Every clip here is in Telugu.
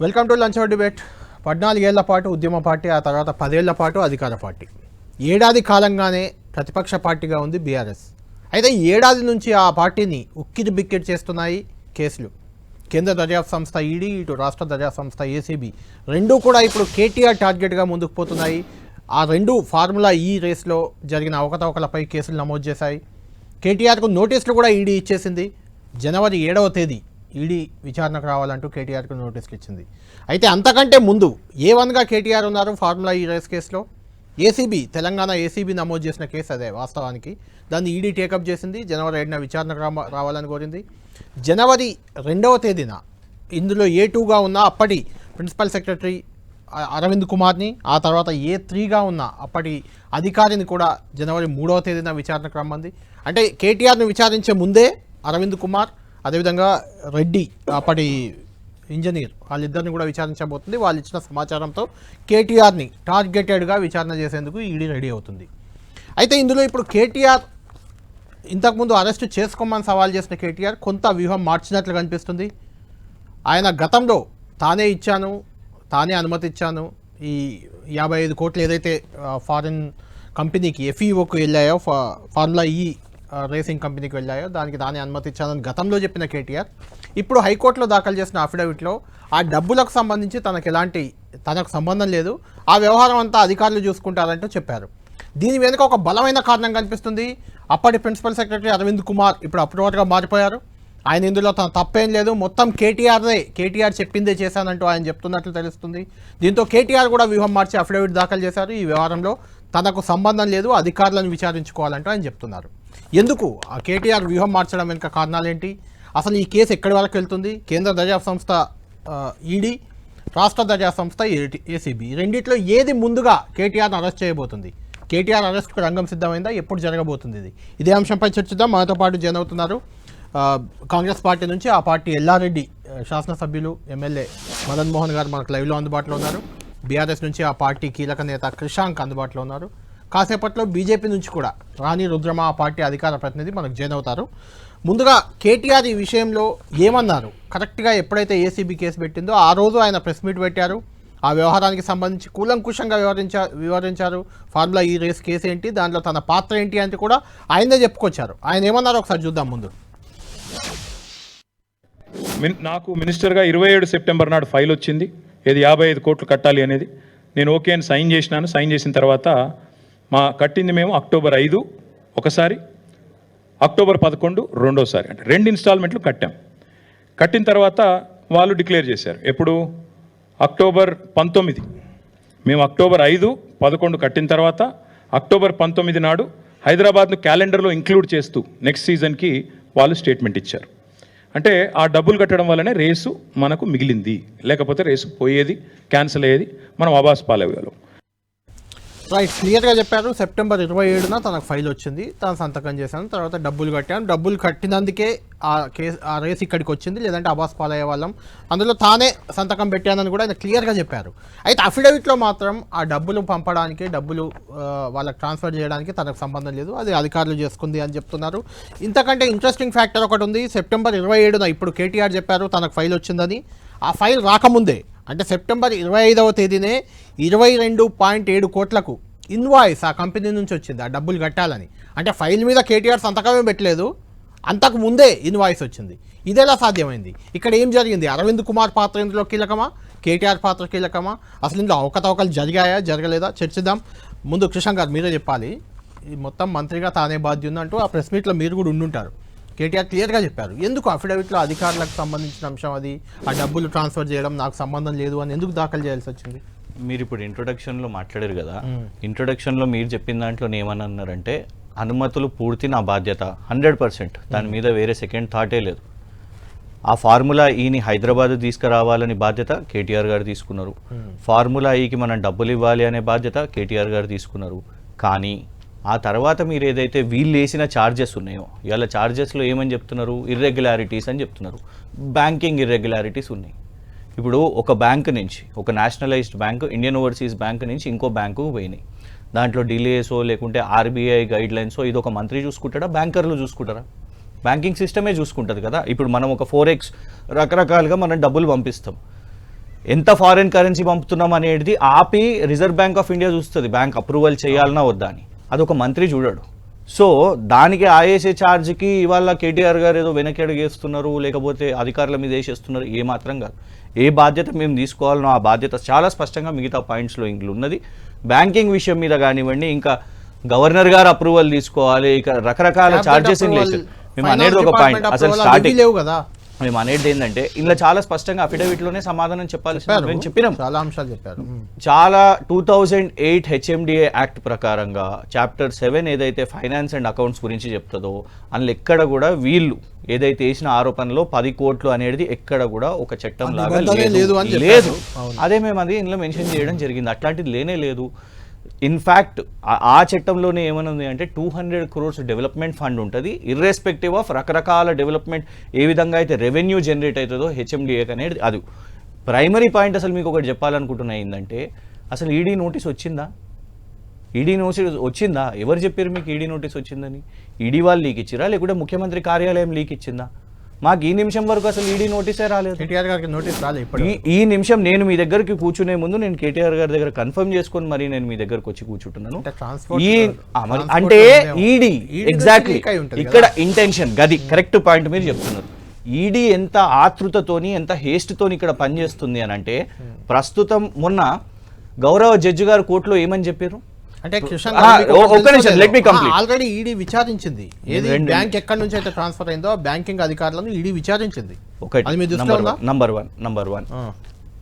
Welcome to lunch hour debate. 14 ఏళ్ల పాటు ఉద్యమ పార్టీ, ఆ తర్వాత 10 ఏళ్ల పాటు అధికార పార్టీ. ఏడాది కాలంగానే ప్రతిపక్ష పార్టీగా ఉంది బీఆర్ఎస్. అయితే ఈ ఏడాది నుంచి ఆ పార్టీని ఉక్కిరి బిక్కిరి చేస్తున్నాయి కేసులు. కేంద్ర దర్యాప్తు సంస్థ ఈడీ, ఇటు రాష్ట్ర దర్యాప్తు సంస్థ ఏసీబీ రెండూ కూడా ఇప్పుడు కేటీఆర్ టార్గెట్గా ముందుకు పోతున్నాయి. ఆ రెండు ఫార్ములా ఈ రేస్లో జరిగిన అవకతవకలపై కేసులు నమోదు చేశాయి. కేటీఆర్కు నోటీసులు కూడా ఈడీ ఇచ్చేసింది. జనవరి 7వ తేదీ ఈడీ విచారణకు రావాలంటూ కేటీఆర్కు నోటీసులు ఇచ్చింది. అయితే అంతకంటే ముందు ఏ1గా కేటీఆర్ ఉన్నారు ఫార్ములా ఈ రేస్ కేసులో. ఏసీబీ, తెలంగాణ ఏసీబీ నమోదు చేసిన కేసు అదే వాస్తవానికి. దాన్ని ఈడీ టేకప్ చేసింది. జనవరి 7న విచారణకు రావాలని కోరింది. జనవరి 2వ తేదీన ఇందులో ఏ2గా ఉన్న అప్పటి ప్రిన్సిపల్ సెక్రటరీ అరవింద్ కుమార్ని, ఆ తర్వాత ఏ3గా ఉన్న అప్పటి అధికారిని కూడా జనవరి 3వ తేదీన విచారణకు రమ్మంది. అంటే కేటీఆర్ని విచారించే ముందే అరవింద్ కుమార్, అదేవిధంగా రెడ్డి అప్పటి ఇంజనీర్, వాళ్ళిద్దరిని కూడా విచారించబోతుంది. వాళ్ళు ఇచ్చిన సమాచారంతో కేటీఆర్ని టార్గెటెడ్గా విచారణ చేసేందుకు ఈడీ రెడీ అవుతుంది. అయితే ఇందులో ఇప్పుడు కేటీఆర్ ఇంతకుముందు అరెస్టు చేసుకోమని సవాల్ చేసిన కేటీఆర్ కొంత వ్యూహం మార్చినట్లు కనిపిస్తుంది. ఆయన గతంలో తానే ఇచ్చాను, తానే అనుమతి ఇచ్చాను, ఈ 55 కోట్లు ఏదైతే ఫారిన్ కంపెనీకి ఎఫ్ఈఓకు వెళ్ళాయో, ఫార్ములా ఈ రేసింగ్ కంపెనీకి వెళ్ళాయో దానికి తానే అనుమతి ఇచ్చానని గతంలో చెప్పిన కేటీఆర్ ఇప్పుడు హైకోర్టులో దాఖలు చేసిన అఫిడవిట్లో ఆ డబ్బులకు సంబంధించి తనకు సంబంధం లేదు, ఆ వ్యవహారం అంతా అధికారులు చూసుకుంటారంటూ చెప్పారు. దీని వెనుక ఒక బలమైన కారణం కనిపిస్తుంది. అప్పటి ప్రిన్సిపల్ సెక్రటరీ అరవింద్ కుమార్ ఇప్పుడు అప్రూవర్గా మారిపోయారు. ఆయన ఇందులో తన తప్పేం లేదు, మొత్తం కేటీఆర్ చెప్పిందే చేశానంటూ ఆయన చెప్తున్నట్లు తెలుస్తుంది. దీంతో కేటీఆర్ కూడా వ్యూహం మార్చి అఫిడవిట్ దాఖలు చేశారు. ఈ వ్యవహారంలో తనకు సంబంధం లేదు, అధికారులను విచారించుకోవాలంటూ ఆయన చెప్తున్నారు. ఎందుకు ఆ కేటీఆర్ వ్యూహం మార్చడం వెనుక కారణాలేంటి, అసలు ఈ కేసు ఎక్కడి వరకు వెళ్తుంది, కేంద్ర దర్యాప్తు సంస్థ ఈడీ, రాష్ట్ర దర్యాప్తు సంస్థ ఏసీబీ రెండిట్లో ఏది ముందుగా కేటీఆర్ను అరెస్ట్ చేయబోతుంది, కేటీఆర్ అరెస్ట్కు రంగం సిద్ధమైందా, ఎప్పుడు జరగబోతుంది, ఇదే అంశంపై చర్చిద్దాం. మనతో పాటు జాయిన్ అవుతున్నారు కాంగ్రెస్ పార్టీ నుంచి ఆ పార్టీ ఎల్లారెడ్డి శాసనసభ్యులు ఎమ్మెల్యే మదన్ మోహన్ గారు మనకు లైవ్లో అందుబాటులో ఉన్నారు. బీఆర్ఎస్ నుంచి ఆ పార్టీ కీలక నేత క్రిషాంక్ అందుబాటులో ఉన్నారు. కాసేపట్లో బీజేపీ నుంచి కూడా రాణి రుద్రమ, ఆ పార్టీ అధికార ప్రతినిధి మనకు జాయిన్ అవుతారు. ముందుగా కేటీఆర్ ఈ విషయంలో ఏమన్నారు, కరెక్ట్గా ఎప్పుడైతే ఏసీబీ కేసు పెట్టిందో ఆ రోజు ఆయన ప్రెస్ మీట్ పెట్టారు. ఆ వ్యవహారానికి సంబంధించి కూలంకుషంగా వివరించారు. ఫార్ములా ఈ రేస్ కేసు ఏంటి, దాంట్లో తన పాత్ర ఏంటి అంటే కూడా ఆయనే చెప్పుకొచ్చారు. ఆయన ఏమన్నారో ఒకసారి చూద్దాం. ముందు నాకు మినిస్టర్గా 27 సెప్టెంబర్ నాడు ఫైల్ వచ్చింది, ఏది 55 కోట్లు కట్టాలి అనేది. నేను ఓకే అని సైన్ చేసినాను. సైన్ చేసిన తర్వాత కట్టింది మేము అక్టోబర్ 5 ఒకసారి, అక్టోబర్ 11 రెండోసారి, అంటే 2 ఇన్స్టాల్మెంట్లు కట్టాం. కట్టిన తర్వాత వాళ్ళు డిక్లేర్ చేశారు ఎప్పుడు, అక్టోబర్ 19. మేము అక్టోబర్ 5, 11 కట్టిన తర్వాత అక్టోబర్ 19 నాడు హైదరాబాద్ను క్యాలెండర్లో ఇంక్లూడ్ చేస్తూ నెక్స్ట్ సీజన్కి వాళ్ళు స్టేట్మెంట్ ఇచ్చారు. అంటే ఆ డబ్బులు కట్టడం వల్లనే రేసు మనకు మిగిలింది, లేకపోతే రేసు పోయేది, క్యాన్సిల్ అయ్యేది, మనం అబాస్ పాలయ్యేవాళ్ళం. రైట్, క్లియర్గా చెప్పారు. సెప్టెంబర్ 27న తనకు ఫైల్ వచ్చింది, తను సంతకం చేశాను, తర్వాత డబ్బులు కట్టాను, డబ్బులు కట్టినందుకే ఆ రేస్ ఇక్కడికి వచ్చింది, లేదంటే అబాస్ పాలయ్యే వాళ్ళం, అందులో తానే సంతకం పెట్టానని కూడా ఆయన క్లియర్గా చెప్పారు. అయితే అఫిడవిట్లో మాత్రం ఆ డబ్బులు పంపడానికి, డబ్బులు వాళ్ళకి ట్రాన్స్ఫర్ చేయడానికి తనకు సంబంధం లేదు, అది అధికారులు చేసుకుంది అని చెప్తున్నారు. ఇంతకంటే ఇంట్రెస్టింగ్ ఫ్యాక్టర్ ఒకటి ఉంది. సెప్టెంబర్ 27న ఇప్పుడు కేటీఆర్ చెప్పారు తనకు ఫైల్ వచ్చిందని. ఆ ఫైల్ రాకముందే, అంటే సెప్టెంబర్ 25వ తేదీనే 22.7 కోట్లకు ఇన్వాయిస్ ఆ కంపెనీ నుంచి వచ్చింది, ఆ డబ్బులు కట్టాలని. అంటే ఫైల్ మీద కేటీఆర్ సంతకమే పెట్టలేదు, అంతకు ముందే ఇన్వాయిస్ వచ్చింది. ఇదేలా సాధ్యమైంది? ఇక్కడ ఏం జరిగింది? అరవింద్ కుమార్ పాత్ర ఇందులో కీలకమా, కేటీఆర్ పాత్ర కీలకమా, అసలు ఇందులో అవకతవకలు జరిగాయా, జరగలేదా చర్చిద్దాం. ముందు కృష్ణ గారు మీరే చెప్పాలి. ఈ మొత్తం మంత్రిగా తానే బాధ్యుంది అంటూ ఆ ప్రెస్ మీట్లో మీరు కూడా ఉండుంటారు. కేటీఆర్ క్లియర్గా చెప్పారు. ఎందుకు అఫిడవిట్లో అధికారులకు సంబంధించిన అంశం అది, ఆ డబ్బులు ట్రాన్స్ఫర్ చేయడం నాకు సంబంధం లేదు అని ఎందుకు దాఖలు చేయాల్సి వచ్చింది? మీరు ఇప్పుడు ఇంట్రొడక్షన్లో మాట్లాడారు కదా, ఇంట్రొడక్షన్లో మీరు చెప్పిన దాంట్లో ఏమన్నారంటే అనుమతులు పూర్తి నా బాధ్యత 100%, దాని మీద వేరే సెకండ్ థాటే లేదు. ఆ ఫార్ములా ఈని హైదరాబాద్ తీసుకురావాలని బాధ్యత కేటీఆర్ గారు తీసుకున్నారు. ఫార్ములా ఈకి మనం డబ్బులు ఇవ్వాలి అనే బాధ్యత కేటీఆర్ గారు తీసుకున్నారు. కానీ ఆ తర్వాత మీరు ఏదైతే వీళ్ళు వేసిన ఛార్జెస్ ఉన్నాయో, ఇవాళ ఛార్జెస్లో ఏమని చెప్తున్నారు, ఇర్రెగ్యులారిటీస్ అని చెప్తున్నారు. బ్యాంకింగ్ ఇర్రెగ్యులారిటీస్ ఉన్నాయి. ఇప్పుడు ఒక బ్యాంక్ నుంచి, ఒక nationalised bank, Indian overseas bank నుంచి ఇంకో బ్యాంకు పోయినాయి. దాంట్లో డిలేసో లేకుంటే ఆర్బీఐ గైడ్ లైన్సో ఇది ఒక మంత్రి చూసుకుంటాడా, బ్యాంకర్లు చూసుకుంటారా? బ్యాంకింగ్ సిస్టమే చూసుకుంటుంది కదా. ఇప్పుడు మనం ఒక 4x రకరకాలుగా మనం డబ్బులు పంపిస్తాం. ఎంత ఫారిన్ కరెన్సీ పంపుతున్నాం అనేది ఆపి రిజర్వ్ బ్యాంక్ ఆఫ్ ఇండియా చూస్తుంది, బ్యాంక్ అప్రూవల్ చేయాలన్నా వద్దా అని. అదొక మంత్రి చూడడు. సో దానికి ఆయేసే ఛార్జ్కి ఇవాళ కేటీఆర్ గారు ఏదో వెనక్కి అడుగేస్తున్నారు, లేకపోతే అధికారుల మీద వేసేస్తున్నారు, ఏమాత్రం కాదు. ఏ బాధ్యత మేము తీసుకోవాలనో ఆ బాధ్యత చాలా స్పష్టంగా మిగతా పాయింట్స్లో ఇంట్లో ఉన్నది. బ్యాంకింగ్ విషయం మీద కానివ్వండి, ఇంకా గవర్నర్ గారు అప్రూవల్ తీసుకోవాలి, ఇక రకరకాల ఛార్జెస్ మేము అనేది ఒక పాయింట్. అసలు స్టార్టింగ్ లేవు కదా, మేము అనేది ఏంటంటే ఇందులో చాలా స్పష్టంగా అఫిడవిట్లోనే సమాధానం చెప్పాల్సిన మేము చెప్పినాం, చాలా అంశాలు చెప్పారు. చాలా 2008 హెచ్ఎండిఏ యాక్ట్ ప్రకారంగా చాప్టర్ 7 ఏదైతే ఫైనాన్స్ అండ్ అకౌంట్స్ గురించి చెప్తుందో అందులో ఎక్కడ కూడా వీళ్ళు ఏదైతే వేసిన ఆరోపణలో 10 కోట్లు అనేది ఎక్కడ కూడా ఒక చట్టం లాగా లేదు. అదే మేము అది ఇందులో మెన్షన్ చేయడం జరిగింది, అట్లాంటిది లేనే లేదు. ఇన్ఫ్యాక్ట్ ఆ చట్టంలోనే ఏమనుంది అంటే 200 crores డెవలప్మెంట్ ఫండ్ ఉంటుంది, ఇర్రెస్పెక్టివ్ ఆఫ్ రకరకాల డెవలప్మెంట్ ఏ విధంగా అయితే రెవెన్యూ జనరేట్ అవుతుందో హెచ్ఎండిఏ అనేది. అది ప్రైమరీ పాయింట్. అసలు మీకు ఒకటి చెప్పాలనుకుంటున్నా ఏంటంటే అసలు ఈడీ నోటీస్ వచ్చిందా? ఈడీ నోటీస్ వచ్చిందా? ఎవరు చెప్పారు మీకు ఈడీ నోటీస్ వచ్చిందని? ఈడీ వాళ్ళు లీక్ ఇచ్చిరా లేకుంటే ముఖ్యమంత్రి కార్యాలయం లీక్ ఇచ్చిందా? మాకు ఈ నిమిషం వరకు అసలు ఈడీ నోటీసే రాలేదు. కేటీఆర్ గారికి నోటీస్ రాలేదు. ఈ నిమిషం నేను మీ దగ్గరికి కూర్చునే ముందు నేను కేటీఆర్ గారి దగ్గర కన్ఫర్మ్ చేసుకొని మరి నేను మీ దగ్గరకు వచ్చి కూర్చుంటున్నాను. అంటే ఈడీ ఎగ్జాక్ట్లీ ఇక్కడ ఇంటెన్షన్ గది కరెక్ట్ పాయింట్ మీరు చెప్తున్నారు. ఈడీ ఎంత ఆతృతతోని ఎంత హేస్ట్తోని ఇక్కడ పనిచేస్తుంది అని అంటే ప్రస్తుతం మొన్న గౌరవ జడ్జి గారు కోర్టులో ఏమని చెప్పారు అంటే ఆల్రెడీ ఈడీ విచారించింది, ఏది బ్యాంక్ ఎక్కడి నుంచి అయితే ట్రాన్స్ఫర్ అయిందో బ్యాంకింగ్ అధికారులను ఈడీ విచారించింది. నంబర్ వన్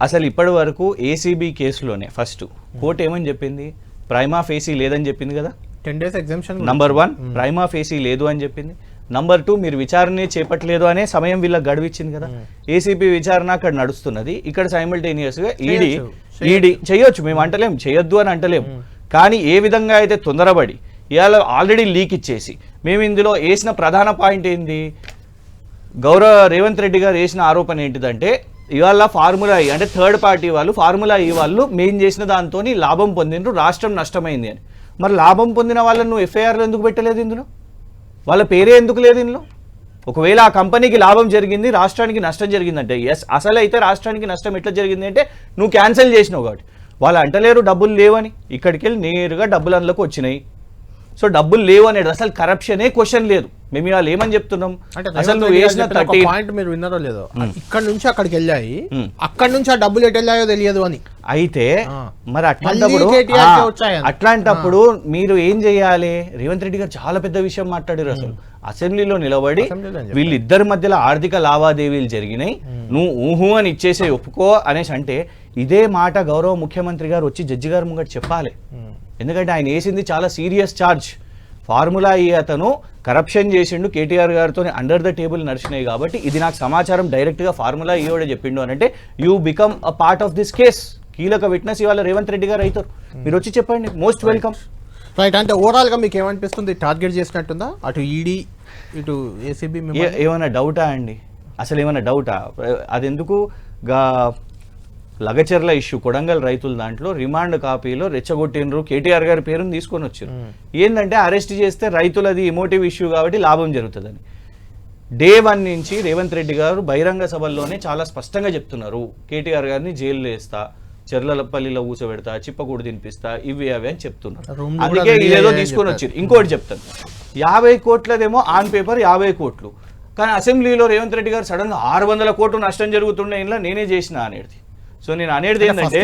అసలు ఇప్పటి వరకు ఏసీబీ కేసులోనే ఫస్ట్ కోర్టు ఏమని చెప్పింది? ప్రైమా ఫేసీ లేదని చెప్పింది కదా, 10 days exemption. Number 1 prima facie లేదు అని చెప్పింది. నంబర్ 2 మీరు విచారణ చేపట్టలేదు అనే సమయం వీళ్ళకి గడువిచ్చింది కదా. ఏసీబీ విచారణ అక్కడ నడుస్తున్నది, ఇక్కడ సైమల్టేనియస్ గా ఈడీ చేయొచ్చు, మేము అంటలేం చేయొద్దు అని అంటలేం. కానీ ఏ విధంగా అయితే తొందరపడి ఇవాళ ఆల్రెడీ లీక్ ఇచ్చేసి మేము ఇందులో వేసిన ప్రధాన పాయింట్ ఏంది? గౌరవ రేవంత్ రెడ్డి గారు వేసిన ఆరోపణ ఏంటిదంటే ఇవాళ ఫార్ములా ఈ అంటే థర్డ్ పార్టీ వాళ్ళు ఫార్ములా ఈ వాళ్ళు మేము చేసిన దాంతో లాభం పొందిండ్రు, రాష్ట్రం నష్టమైంది అని. మరి లాభం పొందిన వాళ్ళని నువ్వు ఎఫ్ఐఆర్లో ఎందుకు పెట్టలేదు? ఇందులో వాళ్ళ పేరే ఎందుకు లేదు ఇందులో? ఒకవేళ ఆ కంపెనీకి లాభం జరిగింది, రాష్ట్రానికి నష్టం జరిగిందంటే ఎస్, అసలు అయితే రాష్ట్రానికి నష్టం ఎట్లా జరిగింది అంటే నువ్వు క్యాన్సిల్ చేసినావు కాబట్టి. వాళ్ళు అంటలేరు డబ్బులు లేవని, ఇక్కడికి వెళ్ళి నేరుగా డబ్బులు అందులోకి వచ్చినాయి. సో డబ్బులు లేవు అనేది అసలు కరప్షనే క్వశ్చన్ లేదు. మేము ఇవాళ ఏమని చెప్తున్నాం? అసలు నువ్వు వేసిన పాయింట్ మీరు విన్నారో లేదో, ఇక్కడ నుంచి అక్కడికి వెళ్ళాయి, అక్కడ నుంచి ఆ డబ్బులు ఎటు వెళ్ళాయో తెలియదు అని. అయితే మరి అట్లాంటప్పుడు మీరు ఏం చేయాలి? రేవంత్ రెడ్డి గారు చాలా పెద్ద విషయం మాట్లాడారు. అసలు అసెంబ్లీలో నిలబడి వీళ్ళిద్దరి మధ్యలో ఆర్థిక లావాదేవీలు జరిగినాయి, నువ్వు ఊహు అని ఇచ్చేసే ఒప్పుకో అనేసి అంటే ఇదే మాట గౌరవ ముఖ్యమంత్రి గారు వచ్చి జడ్జి గారు ముంగట చెప్పాలి. ఎందుకంటే ఆయన వేసింది చాలా సీరియస్ ఛార్జ్. ఫార్ములా ఈ అతను కరప్షన్ చేసిండు, కేటీఆర్ గారితో అండర్ ద టేబుల్ నడిచినాయి కాబట్టి ఇది నాకు సమాచారం డైరెక్ట్గా ఫార్ములా ఈయోడే చెప్పిండు అని అంటే you become a part of this case. కీలక విట్నెస్ ఇవాళ రేవంత్ రెడ్డి గారు అవుతారు, మీరు వచ్చి చెప్పండి, మోస్ట్ వెల్కమ్. రైట్. అంటే ఓవరాల్గా మీకు ఏమనిపిస్తుంది? టార్గెట్ చేసినట్టుందా అటు ఈడీ ఇటు ఏసీబీ? ఏమైనా డౌటా అండి? అసలు ఏమైనా డౌటా? అది ఎందుకు లగచర్ల ఇష్యూ కొడంగల్ రైతుల దాంట్లో రిమాండ్ కాపీలో రెచ్చగొట్టినరు, కేటీఆర్ గారి పేరుని తీసుకొని వచ్చారు. ఏంటంటే అరెస్ట్ చేస్తే రైతులది ఎమోటివ్ ఇష్యూ కాబట్టి లాభం జరుగుతుందని. డే 1 నుంచి రేవంత్ రెడ్డి గారు బహిరంగ సభల్లోనే చాలా స్పష్టంగా చెప్తున్నారు, కేటీఆర్ గారిని జైల్లో వేస్తా, చెర్లపల్లిలో కూర్చోబెడతా, చిప్పకూడు తినిపిస్తా, ఇవి అవి అని చెప్తున్నారు. అందుకే ఇదేదో తీసుకొని వచ్చారు. ఇంకోటి చెప్తాను, 50 కోట్లదేమో ఆన్ పేపర్ 50 కోట్లు, కానీ అసెంబ్లీలో రేవంత్ రెడ్డి గారు సడన్ గా 600 కోట్లు నష్టం జరుగుతుండే ఇంట్లో నేనే చేసిన అనేది. సో నేను అనేది ఏంటంటే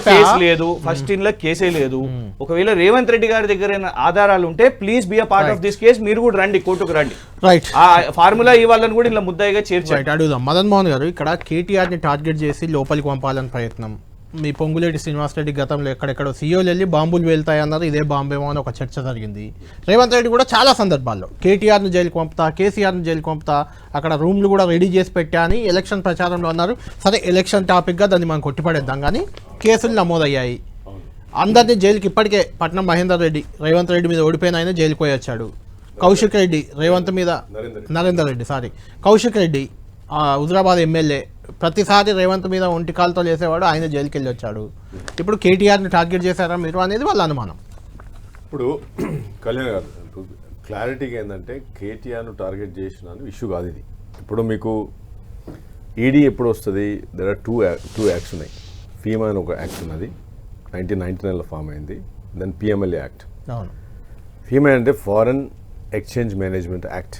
కేసు లేదు, ఫస్ట్ ఇన్లో కేసే లేదు. ఒకవేళ రేవంత్ రెడ్డి గారి దగ్గర ఆధారాలు ఉంటే please be a part of this case, మీరు కూడా రండి, కోర్టుకు రండి. రైట్. ఆ ఫార్ములా ఇవ్వాలని కూడా ఇలా ముద్దాయిగా చేర్చారు. అడుగుదాం మదన్ మోహన్ గారు, ఇక్కడ కేటీఆర్ ని టార్గెట్ చేసి లోపలికి పంపాలని ప్రయత్నం, మీ పొంగులేటి శ్రీనివాసరెడ్డి గతంలో ఎక్కడెక్కడో సీఓలు వెళ్ళి బాంబులు వెళ్తాయన్నారు, ఇదే బాంబేమో అని ఒక చర్చ జరిగింది. రేవంత్ రెడ్డి కూడా చాలా సందర్భాల్లో కేటీఆర్ను జైలుకి పంపుతా, కేసీఆర్ను జైలుకి పంపుతా, అక్కడ రూమ్లు కూడా రెడీ చేసి పెట్టా అని ఎలక్షన్ ప్రచారంలో అన్నారు. సరే, ఎలక్షన్ టాపిక్గా దాన్ని మనం కొట్టిపడేద్దాం, కానీ కేసులు నమోదయ్యాయి. అందరినీ జైలుకి ఇప్పటికే పట్నం మహేందర్ రెడ్డి రేవంత్ రెడ్డి మీద ఓడిపోయిన ఆయన జైలుకి పోయి వచ్చాడు. కౌశిక్ రెడ్డి రేవంత్ మీద కౌశిక్ రెడ్డి హుజరాబాద్ ఎమ్మెల్యే, ప్రతిసారి రేవంత్ మీద ఒంటికాలతో చేసేవాడు, ఆయన జైలుకి వెళ్ళి వచ్చాడు. ఇప్పుడు కేటీఆర్ని టార్గెట్ చేశారా మీరు అనేది వాళ్ళ అనుమానం. ఇప్పుడు కళ్యాణ్ గారు క్లారిటీగా ఏంటంటే కేటీఆర్ను టార్గెట్ చేసిన ఇష్యూ కాదు ఇది. ఇప్పుడు మీకు ఈడీ ఎప్పుడు వస్తుంది? దర్ ఆర్ టూ యాక్ట్స్ ఉన్నాయి. ఫీమా అని ఒక యాక్ట్ ఉన్నది, 1999లో ఫామ్ అయింది. Then PMLA act. అవును. ఫీమా అంటే foreign exchange management act.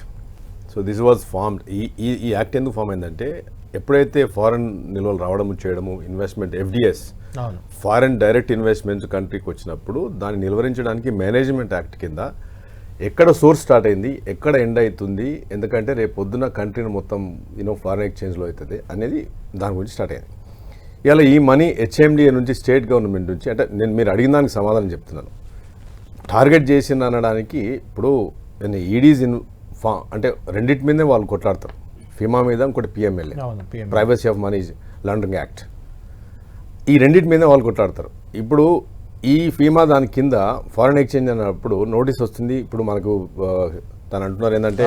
So this was formed. ఈ యాక్ట్ ఎందుకు ఫామ్ అయిందంటే ఎప్పుడైతే ఫారెన్ నిల్వలు రావడము చేయడము, ఇన్వెస్ట్మెంట్, ఎఫ్డిఎస్, అవును. ఫారెన్ డైరెక్ట్ ఇన్వెస్ట్మెంట్ కంట్రీకి వచ్చినప్పుడు దాన్ని నిలువరించడానికి మేనేజ్మెంట్ యాక్ట్ కింద ఎక్కడ సోర్స్ స్టార్ట్ అయింది, ఎక్కడ ఎండ్ అవుతుంది, ఎందుకంటే రేపు పొద్దున కంట్రీని మొత్తం ఫారెన్ ఎక్స్చేంజ్లో అవుతుంది అనేది దాని గురించి స్టార్ట్ అయింది. ఇలా ఈ మనీ హెచ్ఎండిఏ నుంచి, స్టేట్ గవర్నమెంట్ నుంచి, అంటే నేను మీరు అడిగిన దానికి సమాధానం చెప్తున్నాను. టార్గెట్ చేసిన అనడానికి ఇప్పుడు ఈడీస్ అంటే రెండింటి మీదే వాళ్ళు కొట్లాడతారు. ఫిమా మీద, ఇంకోటి PMLA, privacy of money laundering act. ఈ రెండింటి మీదే వాళ్ళు కొట్లాడతారు. ఇప్పుడు ఈ ఫీమా దాని కింద ఫారెన్ ఎక్స్చేంజ్ అన్నప్పుడు నోటీస్ వస్తుంది. ఇప్పుడు మనకు తను అంటున్నారు ఏంటంటే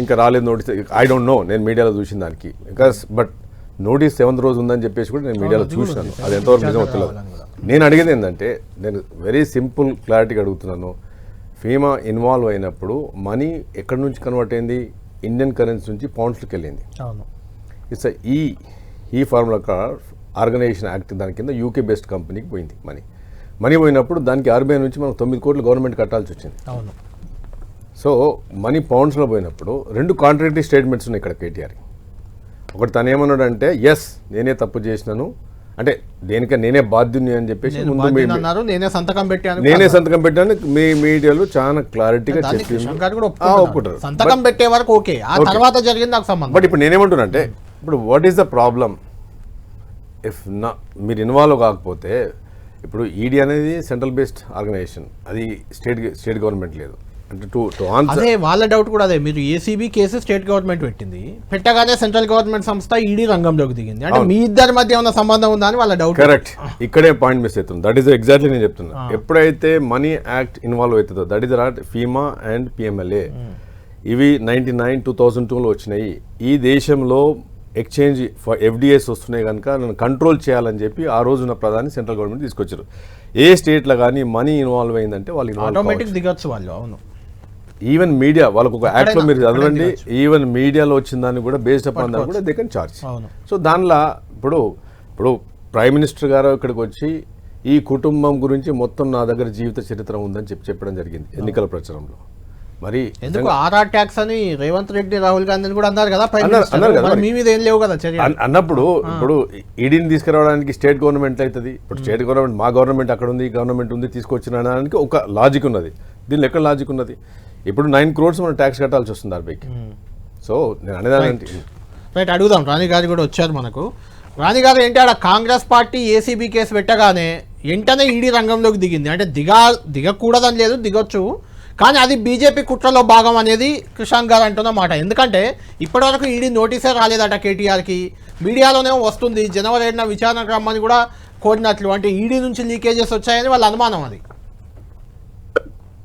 ఇంకా రాలేదు నోటీస్. ఐ డోంట్ నో, నేను మీడియాలో చూసిన దానికి. బికాస్ బట్ నోటీస్ 7th రోజు ఉందని చెప్పేసి కూడా నేను మీడియాలో చూసినాను. అది ఎంతవరకు నిజమో తెలియదు. నేను అడిగేది ఏంటంటే, నేను వెరీ సింపుల్ క్లారిటీగా అడుగుతున్నాను. ఫీమా ఇన్వాల్వ్ అయినప్పుడు మనీ ఎక్కడి నుంచి కన్వర్ట్ అయింది? ఇండియన్ కరెన్సీ నుంచి పౌండ్స్కి వెళ్ళింది. ఇట్స్ ఈ ఫార్ములా ఆర్గనైజేషన్ యాక్ట్ దాని కింద యూకే బేస్డ్ కంపెనీకి పోయింది మనీ పోయినప్పుడు దానికి ఆర్బీఐ నుంచి మనం 9 కోట్లు గవర్నమెంట్ కట్టాల్సి వచ్చింది. అవును. సో మనీ పౌండ్స్లో పోయినప్పుడు 2 కాంట్రాక్టరీ స్టేట్మెంట్స్ ఉన్నాయి ఇక్కడ కేటీఆర్. ఒకటి తను ఏమన్నాడంటే, ఎస్ నేనే తప్పు చేసినాను, అంటే దేనికైనా నేనే బాధ్యుని అని చెప్పేసి ముందు నేనే సంతకం పెట్టాను. మీ మీడియాలో చాలా క్లారిటీగా ఒప్పుకుంటారు. సంతకం పెట్టే వరకు ఓకే, ఆ తర్వాత జరిగింది నాకు సంబంధం. బట్ ఇప్పుడు నేనేమంటున్నా అంటే, ఇప్పుడు what is the problem? If నా మీరు ఇన్వాల్వ్ కాకపోతే, ఇప్పుడు ఈడీ అనేది సెంట్రల్ బేస్డ్ ఆర్గనైజేషన్, అది స్టేట్ గవర్నమెంట్ లేదు అంటే అదే వాళ్ళ డౌట్ కూడా అదే. మీరు ఏసీబీ కేసు స్టేట్ గవర్నమెంట్ పెట్టగానే సెంట్రల్ గవర్నమెంట్ సంస్థ ఈడీ రంగంలోకి దిగింది అంటే మీ ఇద్దరి మధ్య ఉన్న సంబంధం ఉందా అని వాళ్ళ డౌట్. కరెక్ట్. ఇక్కడే పాయింట్ మిస్ అవుతుంది. దట్ ఈస్ ఎగ్జాక్ట్లీ నేను చెప్తున్నా. ఎప్పుడైతే మనీ యాక్ట్ ఇన్వాల్వ్ అవుతుందో, that is not FEMA and PMLA. ఇవి 2002లో వచ్చినాయి. ఈ దేశంలో ఎక్స్చేంజ్ ఎఫ్డిఎస్ వస్తున్నాయి కనుక నన్ను కంట్రోల్ చేయాలని చెప్పి ఆ రోజున ప్రధాని సెంట్రల్ గవర్నమెంట్ తీసుకొచ్చారు. ఏ స్టేట్లో కానీ మనీ ఇన్వాల్వ్ అయిందంటే వాళ్ళు ఆటోమేటిక్ దిగొచ్చు వాళ్ళు. అవును. ఈవెన్ మీడియా వాళ్ళకు ఒక యాక్ట్లో మీరు చదవండి, ఈవెన్ మీడియాలో వచ్చిన దాన్ని కూడా బేస్డ్ అపాన్ దాన్ని కూడా దే కెన్ చార్జ్. సో దానిలో ఇప్పుడు ప్రైమ్ మినిస్టర్ గారు ఇక్కడికి వచ్చి ఈ కుటుంబం గురించి మొత్తం నా దగ్గర జీవిత చరిత్ర ఉందని చెప్పడం జరిగింది ఎన్నికల ప్రచారంలో. మరి ఎందుకు ఆర్ఆర్ ట్యాక్స్ అని రేవంత్ రెడ్డి, రాహుల్ గాంధీ కూడా అన్నారు కదా, మీ మీద ఏం లేవు కదా అన్నప్పుడు. ఇప్పుడు ఈడీని తీసుకురావడానికి స్టేట్ గవర్నమెంట్ అవుతుంది. ఇప్పుడు స్టేట్ గవర్నమెంట్, మా గవర్నమెంట్ అక్కడ ఉంది, గవర్నమెంట్ ఉంది, తీసుకొచ్చిన దానికి ఒక లాజిక్ ఉన్నది. దీనిలో ఎక్కడ లాజిక్ ఉన్నది? ఇప్పుడు 9 crores మనం ట్యాక్స్ కట్టాల్సి వస్తుంది ఆర్బీఐకి. సో నేను అనేదానంటే రైట్, అడుగుదాం. రాణి గారు కూడా వచ్చారు మనకు. రాణి గారు ఏంటి, ఆడ కాంగ్రెస్ పార్టీ ఏసీబీ కేసు పెట్టగానే వెంటనే ఈడీ రంగంలోకి దిగింది. అంటే దిగకూడదని లేదు, దిగొచ్చు, కానీ అది బీజేపీ కుట్రలో భాగం అనేది కృషాంక్ గారు అంటున్న మాట. ఎందుకంటే ఇప్పటివరకు ఈడీ నోటీసే రాలేదట కేటీఆర్కి. మీడియాలోనేమో వస్తుంది జనవరి 7న విచారణకు రమ్మని కూడా కోరినట్లు. అంటే ఈడీ నుంచి లీకేజెస్ వచ్చాయని వాళ్ళ అనుమానం. అది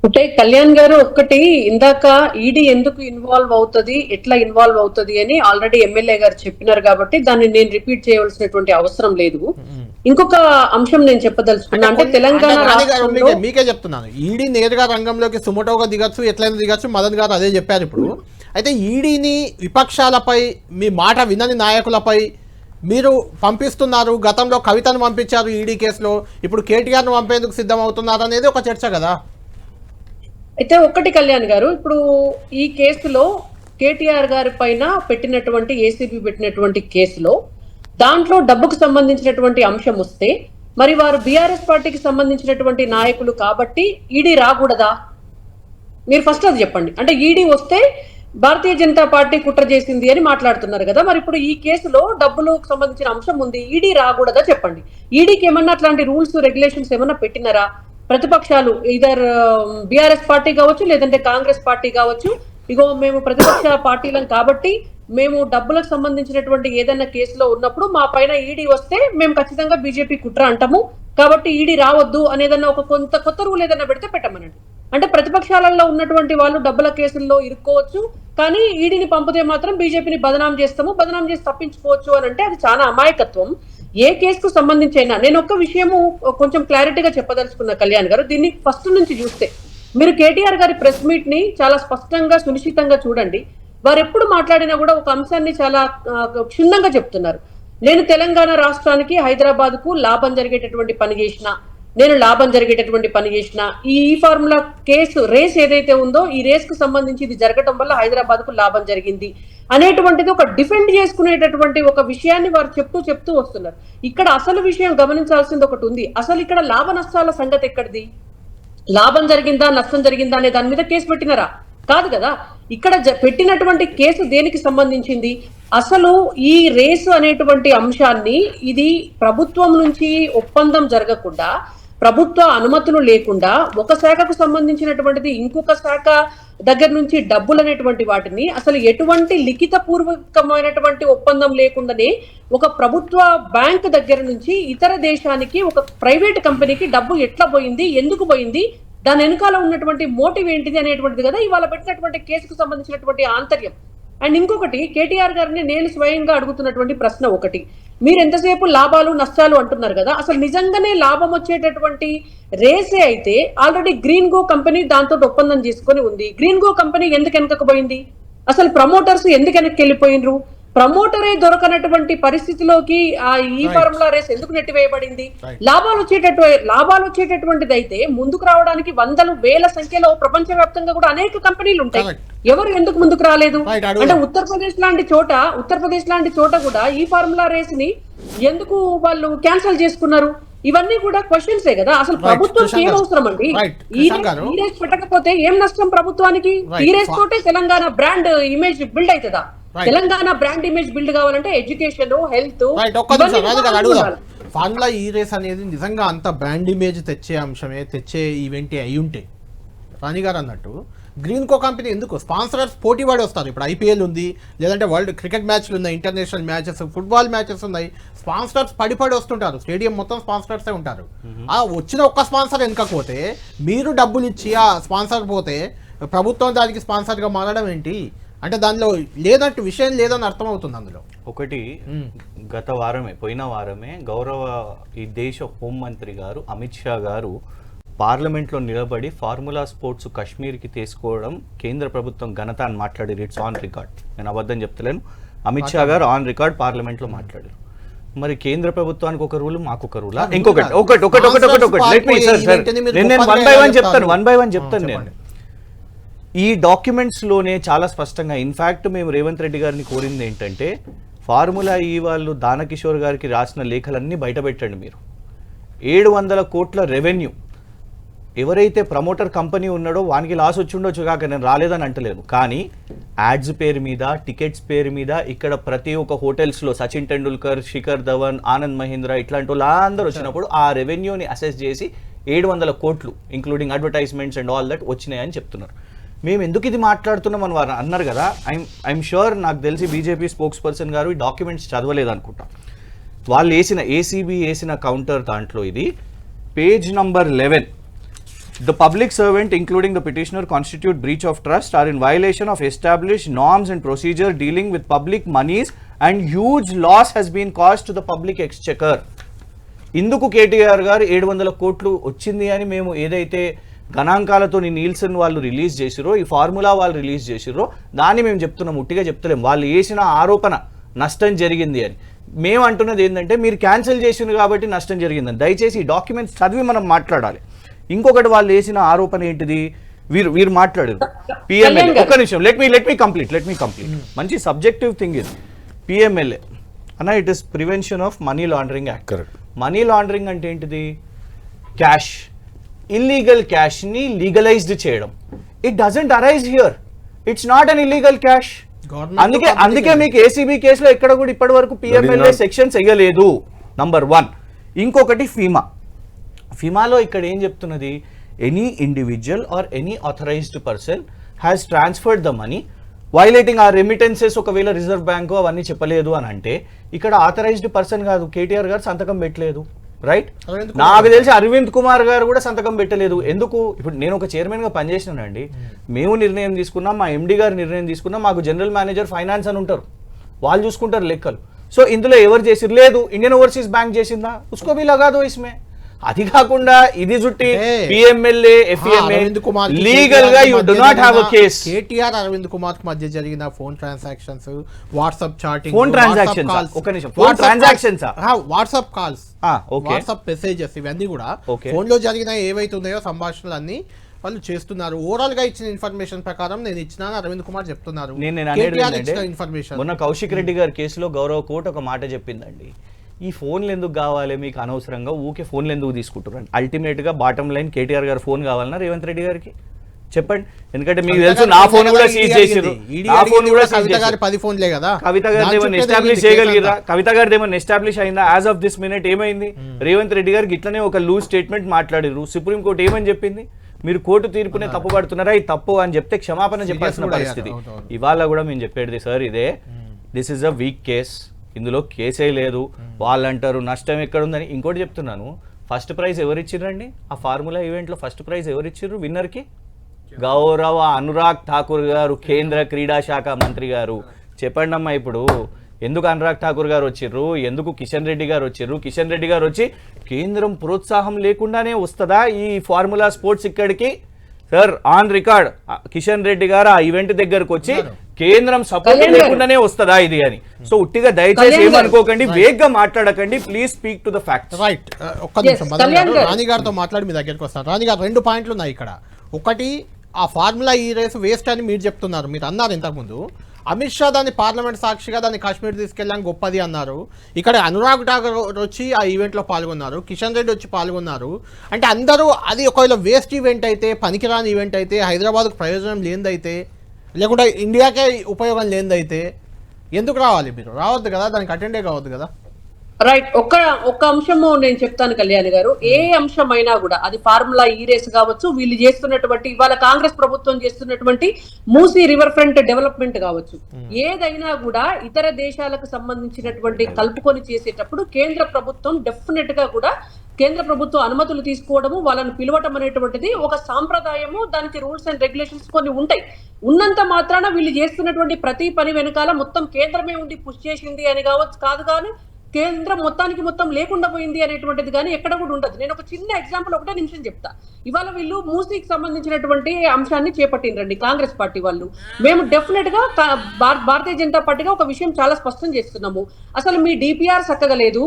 అంటే కళ్యాణ్ గారు ఒక్కటి ఇందాక ఈడీ ఎందుకు ఇన్వాల్వ్ అవుతుంది, ఎట్లా ఇన్వాల్వ్ అవుతుంది అని ఆల్రెడీ ఎమ్మెల్యే గారు చెప్పినారు కాబట్టి దాన్ని నేను రిపీట్ చేయవలసినటువంటి అవసరం లేదు. ఇంకొక అంశం నేను చెప్పదలుచుకున్నా, అంటే తెలంగాణ మీకే చెప్తున్నాను, ఈడీ నేరుగా రంగంలోకి సుమోటోగా దిగచ్చు, ఎట్లయినా దిగచ్చు. మదన్ గారు అదే చెప్పారు. ఇప్పుడు అయితే ఈడీని విపక్షాలపై, మీ మాట వినని నాయకులపై మీరు పంపిస్తున్నారు. గతంలో కవితను పంపించారు ఈడీ కేసులో, ఇప్పుడు కేటీఆర్ను పంపేందుకు సిద్ధం అవుతున్నారు అనేది ఒక చర్చ కదా. అయితే ఒక్కటి కళ్యాణ్ గారు, ఇప్పుడు ఈ కేసులో కేటీఆర్ గారి పైన పెట్టినటువంటి ఏసీబీ పెట్టినటువంటి కేసులో దాంట్లో డబ్బుకు సంబంధించినటువంటి అంశం వస్తే, మరి వారు బీఆర్ఎస్ పార్టీకి సంబంధించినటువంటి నాయకులు కాబట్టి ఈడీ రాకూడదా? మీరు ఫస్ట్ అది చెప్పండి. అంటే ఈడీ వస్తే భారతీయ జనతా పార్టీ కుట్ర చేసింది అని మాట్లాడుతున్నారు కదా, మరి ఇప్పుడు ఈ కేసులో డబ్బులకు సంబంధించిన అంశం ఉంది, ఈడీ రాకూడదా చెప్పండి. ఈడీకి ఏమన్నా అట్లాంటి రూల్స్ రెగ్యులేషన్స్ ఏమన్నా పెట్టినారా? ప్రతిపక్షాలు ఇదర్ బీఆర్ఎస్ పార్టీ కావచ్చు, లేదంటే కాంగ్రెస్ పార్టీ కావచ్చు, ఇగో మేము ప్రతిపక్ష పార్టీలం కాబట్టి మేము డబ్బులకు సంబంధించినటువంటి ఏదైనా కేసులో ఉన్నప్పుడు మా పైన ఈడీ వస్తే మేము ఖచ్చితంగా బీజేపీ కుట్ర అంటాము కాబట్టి ఈడీ రావద్దు అనేదన్నా ఒక కొత్త రూల్ ఏదైనా పెడితే పెట్టమనండి. అంటే ప్రతిపక్షాలలో ఉన్నటువంటి వాళ్ళు డబ్బుల కేసుల్లో ఇరుక్కోవచ్చు, కానీ ఈడీని పంపితే మాత్రం బీజేపీని బదనాం చేసి తప్పించుకోవచ్చు అని అంటే అది చాలా అమాయకత్వం. ఏ కేసుకు సంబంధించి అయినా నేను ఒక్క విషయము కొంచెం క్లారిటీగా చెప్పదలుచుకున్న కళ్యాణ్ గారు, దీన్ని ఫస్ట్ నుంచి చూస్తే మీరు కేటీఆర్ గారి ప్రెస్ మీట్ ని చాలా స్పష్టంగా సునిశ్చితంగా చూడండి. వారు ఎప్పుడు మాట్లాడినా కూడా ఒక అంశాన్ని చాలా క్షుణ్ణంగా చెప్తున్నారు. నేను తెలంగాణ రాష్ట్రానికి హైదరాబాద్ కు లాభం జరిగేటటువంటి పని చేసిన, నేను లాభం జరిగేటటువంటి పని చేసిన, ఈ ఫార్ములా కేసు రేస్ ఏదైతే ఉందో ఈ రేస్ కు సంబంధించి ఇది జరగడం వల్ల హైదరాబాద్ కు లాభం జరిగింది అనేటువంటిది ఒక డిఫెండ్ చేసుకునేటటువంటి ఒక విషయాన్ని వారు చెప్తూ వస్తున్నారు. ఇక్కడ అసలు విషయం గమనించాల్సింది ఒకటి ఉంది. అసలు ఇక్కడ లాభ నష్టాల సంగతి ఎక్కడిది? లాభం జరిగిందా నష్టం జరిగిందా అనే దాని మీద కేసు పెట్టినారా? కాదు కదా. ఇక్కడ పెట్టినటువంటి కేసు దేనికి సంబంధించింది? అసలు ఈ రేసు అనేటువంటి అంశాన్ని ఇది ప్రభుత్వం నుంచి ఒప్పందం జరగకుండా, ప్రభుత్వ అనుమతులు లేకుండా, ఒక శాఖకు సంబంధించినటువంటిది ఇంకొక శాఖ దగ్గర నుంచి డబ్బులు అనేటువంటి వాటిని అసలు ఎటువంటి లిఖిత పూర్వకమైనటువంటి ఒప్పందం లేకుండానే ఒక ప్రభుత్వ బ్యాంక్ దగ్గర నుంచి ఇతర దేశానికి ఒక ప్రైవేట్ కంపెనీకి డబ్బు ఎట్లా పోయింది, ఎందుకు పోయింది, దాని వెనుకాల ఉన్నటువంటి మోటివ్ ఏంటిది అనేటువంటిది కదా ఇవాళ పెట్టినటువంటి కేసుకు సంబంధించినటువంటి ఆంతర్యం. అండ్ ఇంకొకటి, కేటీఆర్ గారిని నేను స్వయంగా అడుగుతున్నటువంటి ప్రశ్న ఒకటి, మీరు ఎంతసేపు లాభాలు నష్టాలు అంటున్నారు కదా, అసలు నిజంగానే లాభం వచ్చేటటువంటి రేసే అయితే ఆల్రెడీ గ్రీన్ గో కంపెనీ దాంతో ఒప్పందం చేసుకొని ఉంది. గ్రీన్ గో కంపెనీ ఎందుకు వెనకపోయింది? అసలు ప్రమోటర్స్ ఎందుకు వెనక్కి వెళ్ళిపోయినరు? ప్రమోటరే దొరకనటువంటి పరిస్థితిలోకి ఆ ఈ ఫార్ములా రేస్ ఎందుకు నెట్టివేయబడింది? లాభాలు వచ్చేటటువంటిది అయితే ముందుకు రావడానికి వందలు వేల సంఖ్యలో ప్రపంచవ్యాప్తంగా కూడా అనేక కంపెనీలు ఉంటాయి. ఎవరు ఎందుకు ముందుకు రాలేదు? అంటే ఉత్తరప్రదేశ్ లాంటి చోట కూడా ఈ ఫార్ములా రేస్ ని ఎందుకు వాళ్ళు క్యాన్సిల్ చేసుకున్నారు? ఇవన్నీ కూడా క్వశ్చన్సే కదా. అసలు ప్రభుత్వం ఏం అవసరం అండి? ఈ రేస్ పెట్టకపోతే ఏం నష్టం ప్రభుత్వానికి? ఈ రేస్ తోటే తెలంగాణ బ్రాండ్ ఇమేజ్ బిల్డ్ అవుతుందా? తెలంగాణ బ్రాండ్ ఇమేజ్ బిల్డ్ కావాలంటే ఎడ్యుకేషన్, హెల్త్, ఫార్ములా ఈ రేస్ అనేది నిజంగా అంత బ్రాండ్ ఇమేజ్ తెచ్చే ఈవెంట్ అయి ఉంటే రాణి గారు అన్నట్టు గ్రీన్ కో కంపెనీ ఎందుకు? స్పాన్సరర్స్ పోటీ పడి వస్తారు. ఇప్పుడు ఐపీఎల్ ఉంది, లేదంటే వరల్డ్ క్రికెట్ మ్యాచ్లు ఉన్నాయి, ఇంటర్నేషనల్ మ్యాచెస్, ఫుట్బాల్ మ్యాచెస్ ఉన్నాయి, స్పాన్సర్స్ పడి వస్తుంటారు. స్టేడియం మొత్తం స్పాన్సర్సే ఉంటారు. ఆ వచ్చిన ఒక్క స్పాన్సర్ వెనకపోతే, మీరు డబ్బులు ఇచ్చి ఆ స్పాన్సర్ పోతే ప్రభుత్వం దానికి స్పాన్సర్గా మారడం ఏంటి? అంటే దానిలో లేదంటే విషయం లేదని అర్థమవుతుంది. అందులో ఒకటి, పోయిన వారమే ఈ దేశ హోంమంత్రి గారు అమిత్ షా గారు పార్లమెంట్లో నిలబడి ఫార్ములా స్పోర్ట్స్ కాశ్మీర్కి తీసుకోవడం కేంద్ర ప్రభుత్వం ఘనత అని మాట్లాడారు. ఇట్స్ ఆన్ రికార్డ్, నేను అబద్ధం చెప్తలేను. అమిత్ షా గారు ఆన్ రికార్డ్ పార్లమెంట్లో మాట్లాడారు. మరి కేంద్ర ప్రభుత్వానికి ఒక రూల్, మాకు ఒక రూలా? నేను వన్ బై వన్ చెప్తాను. నేను ఈ డాక్యుమెంట్స్లోనే చాలా స్పష్టంగా, ఇన్ఫ్యాక్ట్ మేము రేవంత్ రెడ్డి గారిని కోరింది ఏంటంటే, ఫార్ములా ఈ వాళ్ళు దానకిషోర్ గారికి రాసిన లేఖలన్నీ బయటపెట్టండి. మీరు 700 కోట్ల రెవెన్యూ, ఎవరైతే ప్రమోటర్ కంపెనీ ఉన్నాడో వానికి లాస్ వచ్చి ఉండొచ్చు కాక, నేను రాలేదని అంటలేను, కానీ యాడ్స్ పేరు మీద, టికెట్స్ పేరు మీద ఇక్కడ ప్రతి ఒక్క హోటల్స్లో సచిన్ టెండూల్కర్, శిఖర్ ధవన్, ఆనంద్ మహీంద్రా ఇట్లాంటి వాళ్ళు అందరూ వచ్చినప్పుడు ఆ రెవెన్యూని అసెస్ చేసి 700 కోట్లు including advertisements and all that వచ్చినాయని చెప్తున్నారు. మేము ఎందుకు ఇది మాట్లాడుతున్నాం అని వారు అన్నారు కదా. ఐఎమ్ షూర్, నాకు తెలిసి బీజేపీ స్పోక్స్ పర్సన్ గారు ఈ డాక్యుమెంట్స్ చదవలేదు అనుకుంటా. వాళ్ళు ఏసీబీ వేసిన కౌంటర్ దాంట్లో ఇది page number 11. The public servant, including the petitioner, constitute breach of trust, are in violation of established norms and procedure dealing with public monies, and huge loss has been caused to the public exchequer. ఇందుకు కేటీఆర్ గారు 700 కోట్లు వచ్చింది అని మేము ఏదైతే గణాంకాలతో నీల్సన్ వాళ్ళు రిలీజ్ చేసిరో, ఈ ఫార్ములా వాళ్ళు రిలీజ్ చేసిరో, దాన్ని మేము చెప్తున్నాం, ఉట్టిగా చెప్తలేం. వాళ్ళు వేసిన ఆరోపణ నష్టం జరిగింది అని. మేము అంటున్నది ఏంటంటే, మీరు క్యాన్సిల్ చేసింది కాబట్టి నష్టం జరిగిందని. దయచేసి ఈ డాక్యుమెంట్స్ చదివి మనం మాట్లాడాలి. ఇంకొకటి, వాళ్ళు వేసిన ఆరోపణ ఏంటిది? వీరు మాట్లాడారు పిఎంఎల్ఏ. ఒక్క నిమిషం, లెట్ మీ కంప్లీట్. మంచి సబ్జెక్టివ్ థింగ్ ఇది. పిఎంఎల్ఏ అన్న, it is prevention of money laundering act. Correct. Money laundering అంటే ఏంటిది? క్యాష్, ఇల్లీగల్ క్యాష్ని లీగలైజ్డ్ చేయడం. It doesn't arise here, it's not an illegal cash. అందుకే మీకు ఏసీబీ కేసులో ఎక్కడ కూడా ఇప్పటి వరకు పిఎంఎల్ఏ సెక్షన్స్ వేయలేదు, నంబర్ 1. ఇంకొకటి ఫిమాలో ఇక్కడ ఏం చెప్తున్నది? Any individual or any authorized person has transferred the money violating ఆ రెమిటెన్సెస్. ఒకవేళ రిజర్వ్ బ్యాంకు అవన్నీ చెప్పలేదు అని అంటే, ఇక్కడ ఆథరైజ్డ్ పర్సన్ కాదు, కేటీఆర్ గారు సంతకం పెట్టలేదు, రైట్? నాకు తెలిసి అరవింద్ కుమార్ గారు కూడా సంతకం పెట్టలేదు. ఎందుకు? ఇప్పుడు నేను ఒక చైర్మన్గా పనిచేసినానండి, మేము నిర్ణయం తీసుకున్నాం, మా ఎండి గారు నిర్ణయం తీసుకున్నాం, మాకు జనరల్ మేనేజర్ ఫైనాన్స్ అని ఉంటారు, వాళ్ళు చూసుకుంటారు లెక్కలు. సో ఇందులో ఎవరు చేసిరు? లేదు, ఇండియన్ ఓవర్సీస్ బ్యాంక్ చేసిందా? ఉస్కో భీ లగా దో ఇస్మే. అది కాకుండా ఇది చుట్టి ఏ, పిఎంఎల్ఏ ఎఫ్ఎంఏ అరవింద్ కుమార్ కి లీగల్ గా you do not have a case. KTR Arvind Kumar కి మధ్య జరిగిన phone transactions, WhatsApp chatting, phone transactions ఒక నిమిషం, phone transactions WhatsApp calls, okay WhatsApp messages, ఇవన్నీ కూడా Okay. ఫోన్ లో జరిగిన ఏవైతే ఉన్నాయో సంభాషణలు అన్ని వాళ్ళు చేస్తున్నారు. ఓవరాల్ గా ఇచ్చిన ఇన్ఫర్మేషన్ ప్రకారం నేను ఇచ్చిన అరవింద్ కుమార్ చెప్తున్నారు. నేను అనేది కేటీఆర్ ఏంటంటే, ఇచ్చిన ఇన్ఫర్మేషన్ మొన్న కౌశిక్ రెడ్డి గారి కేసులో గౌరవ కోర్టు ఒక మాట చెప్పిందండి, ఈ ఫోన్లు ఎందుకు కావాలి మీకు అనవసరంగా, ఊకే ఫోన్లు ఎందుకు తీసుకుంటారు. అల్టిమేట్ గా బాటమ్ లైన్ కేటీఆర్ గారు ఫోన్ కావాలన్నా రేవంత్ రెడ్డి గారికి చెప్పండి. ఎందుకంటే మీకు తెలుసు నా ఫోన్ కూడా సీజ్ చేసిర్రు, నా ఫోన్ కూడా సీజ్ చేసిర్రు. 10 ఫోన్లే కదా. కవిత గారిది ఏమన్నా ఎస్టాబ్లిష్ చేయగలిగిరా? కవిత గారిది ఏమన్నా ఎస్టాబ్లిష్ అయిందా? యాజ్ ఆఫ్ దిస్ మినిట్ ఏమైంది? రేవంత్ రెడ్డి గారికి ఇట్లనే ఒక లూజ్ స్టేట్మెంట్ మాట్లాడిరు. సుప్రీంకోర్టు ఏమని చెప్పింది, మీరు కోర్టు తీర్పునే తప్పుపడుతున్నారా, ఇది తప్పు అని చెప్తే క్షమాపణ చెప్పాల్సిన పరిస్థితి. ఇవాళ కూడా మేము చెప్పేది సార్ ఇదే, this is a week case, ఇందులో కేసే లేదు. వాళ్ళు అంటారు నష్టం ఎక్కడుందని. ఇంకోటి చెప్తున్నాను, ఫస్ట్ ప్రైజ్ ఎవరు ఇచ్చిర్రండి ఆ ఫార్ములా ఈవెంట్లో? ఫస్ట్ ప్రైజ్ ఎవరు ఇచ్చిర్రు విన్నర్కి? గౌరవ అనురాగ్ ఠాకూర్ గారు, కేంద్ర క్రీడా శాఖ మంత్రి గారు. చెప్పండి అమ్మా, ఇప్పుడు ఎందుకు అనురాగ్ ఠాకూర్ గారు వచ్చిర్రు, ఎందుకు కిషన్ రెడ్డి గారు వచ్చిర్రు? కిషన్ రెడ్డి గారు వచ్చి కేంద్రం ప్రోత్సాహం లేకుండానే వస్తుందా ఈ ఫార్ములా స్పోర్ట్స్ ఇక్కడికి? Sir on record Kishan Reddy గారు ఆ ఈవెంట్ దగ్గరకు వచ్చి కేంద్రం సపోర్ట్ లేకుండానే వస్తుందా ఇది అని. సో ఉట్టిగా దయచేసి ఏమనుకోకండి, వేగ్గా మాట్లాడకండి, please speak to the facts. Right, ఒక్క నిమిషం రాణి గారితో మాట్లాడి మీ దగ్గరికి వస్తాను. రాణి గారు, 2 పాయింట్లు ఉన్నాయి ఇక్కడ. ఒకటి, ఆ ఫార్ములా ఈ రేసు వేస్ట్ అని మీరు చెప్తున్నారు. మీరు అన్నారు ఇంతకుముందు, అమిత్ షా దాన్ని పార్లమెంట్ సాక్షిగా దాన్ని కాశ్మీర్ తీసుకెళ్ళాలని గొప్పది అన్నారు. ఇక్కడ అనురాగ్ ఠాకూర్ వచ్చి ఆ ఈవెంట్లో పాల్గొన్నారు, కిషన్ రెడ్డి వచ్చి పాల్గొన్నారు. అంటే అందరూ అది ఒకవేళ వేస్ట్ ఈవెంట్ అయితే, పనికిరాని ఈవెంట్ అయితే, హైదరాబాద్కు ప్రయోజనం లేనిదైతే, లేకుంటే ఇండియాకే ఉపయోగం లేనిదైతే ఎందుకు రావాలి? మీరు రావద్దు కదా, దానికి అటెండే కావద్దు కదా. రైట్, ఒక్క అంశము నేను చెప్తాను కళ్యాణ్ గారు. ఏ అంశం అయినా కూడా, అది ఫార్ములా ఈ రేస్ కావచ్చు, వీళ్ళు చేస్తున్నటువంటి ఇవాళ కాంగ్రెస్ ప్రభుత్వం చేస్తున్నటువంటి మూసీ రివర్ ఫ్రంట్ డెవలప్మెంట్ కావచ్చు, ఏదైనా కూడా ఇతర దేశాలకు సంబంధించినటువంటి కలుపుకొని చేసేటప్పుడు కేంద్ర ప్రభుత్వం డెఫినెట్ గా కూడా కేంద్ర ప్రభుత్వం అనుమతులు తీసుకోవడము, వాళ్ళని పిలవటం అనేటువంటిది ఒక సాంప్రదాయము. దానికి రూల్స్ అండ్ రెగ్యులేషన్స్ కొన్ని ఉంటాయి. ఉన్నంత మాత్రాన వీళ్ళు చేస్తున్నటువంటి ప్రతి పని వెనకాల మొత్తం కేంద్రమే ఉండి పుష్ చేసింది అని కావచ్చు కాదు, కానీ కేంద్రం మొత్తానికి మొత్తం లేకుండా పోయింది అనేటువంటిది కానీ ఎక్కడ కూడా ఉండదు. నేను ఒక చిన్న ఎగ్జాంపుల్ 1 నిమిషం చెప్తా. ఇవాళ వీళ్ళు మూసీకి సంబంధించినటువంటి అంశాన్ని చేపట్టిండ్రండి కాంగ్రెస్ పార్టీ వాళ్ళు. మేము డెఫినెట్ గా భారతీయ జనతా పార్టీగా ఒక విషయం చాలా స్పష్టం చేస్తున్నాము. అసలు మీ డిపిఆర్ చక్కగా లేదు,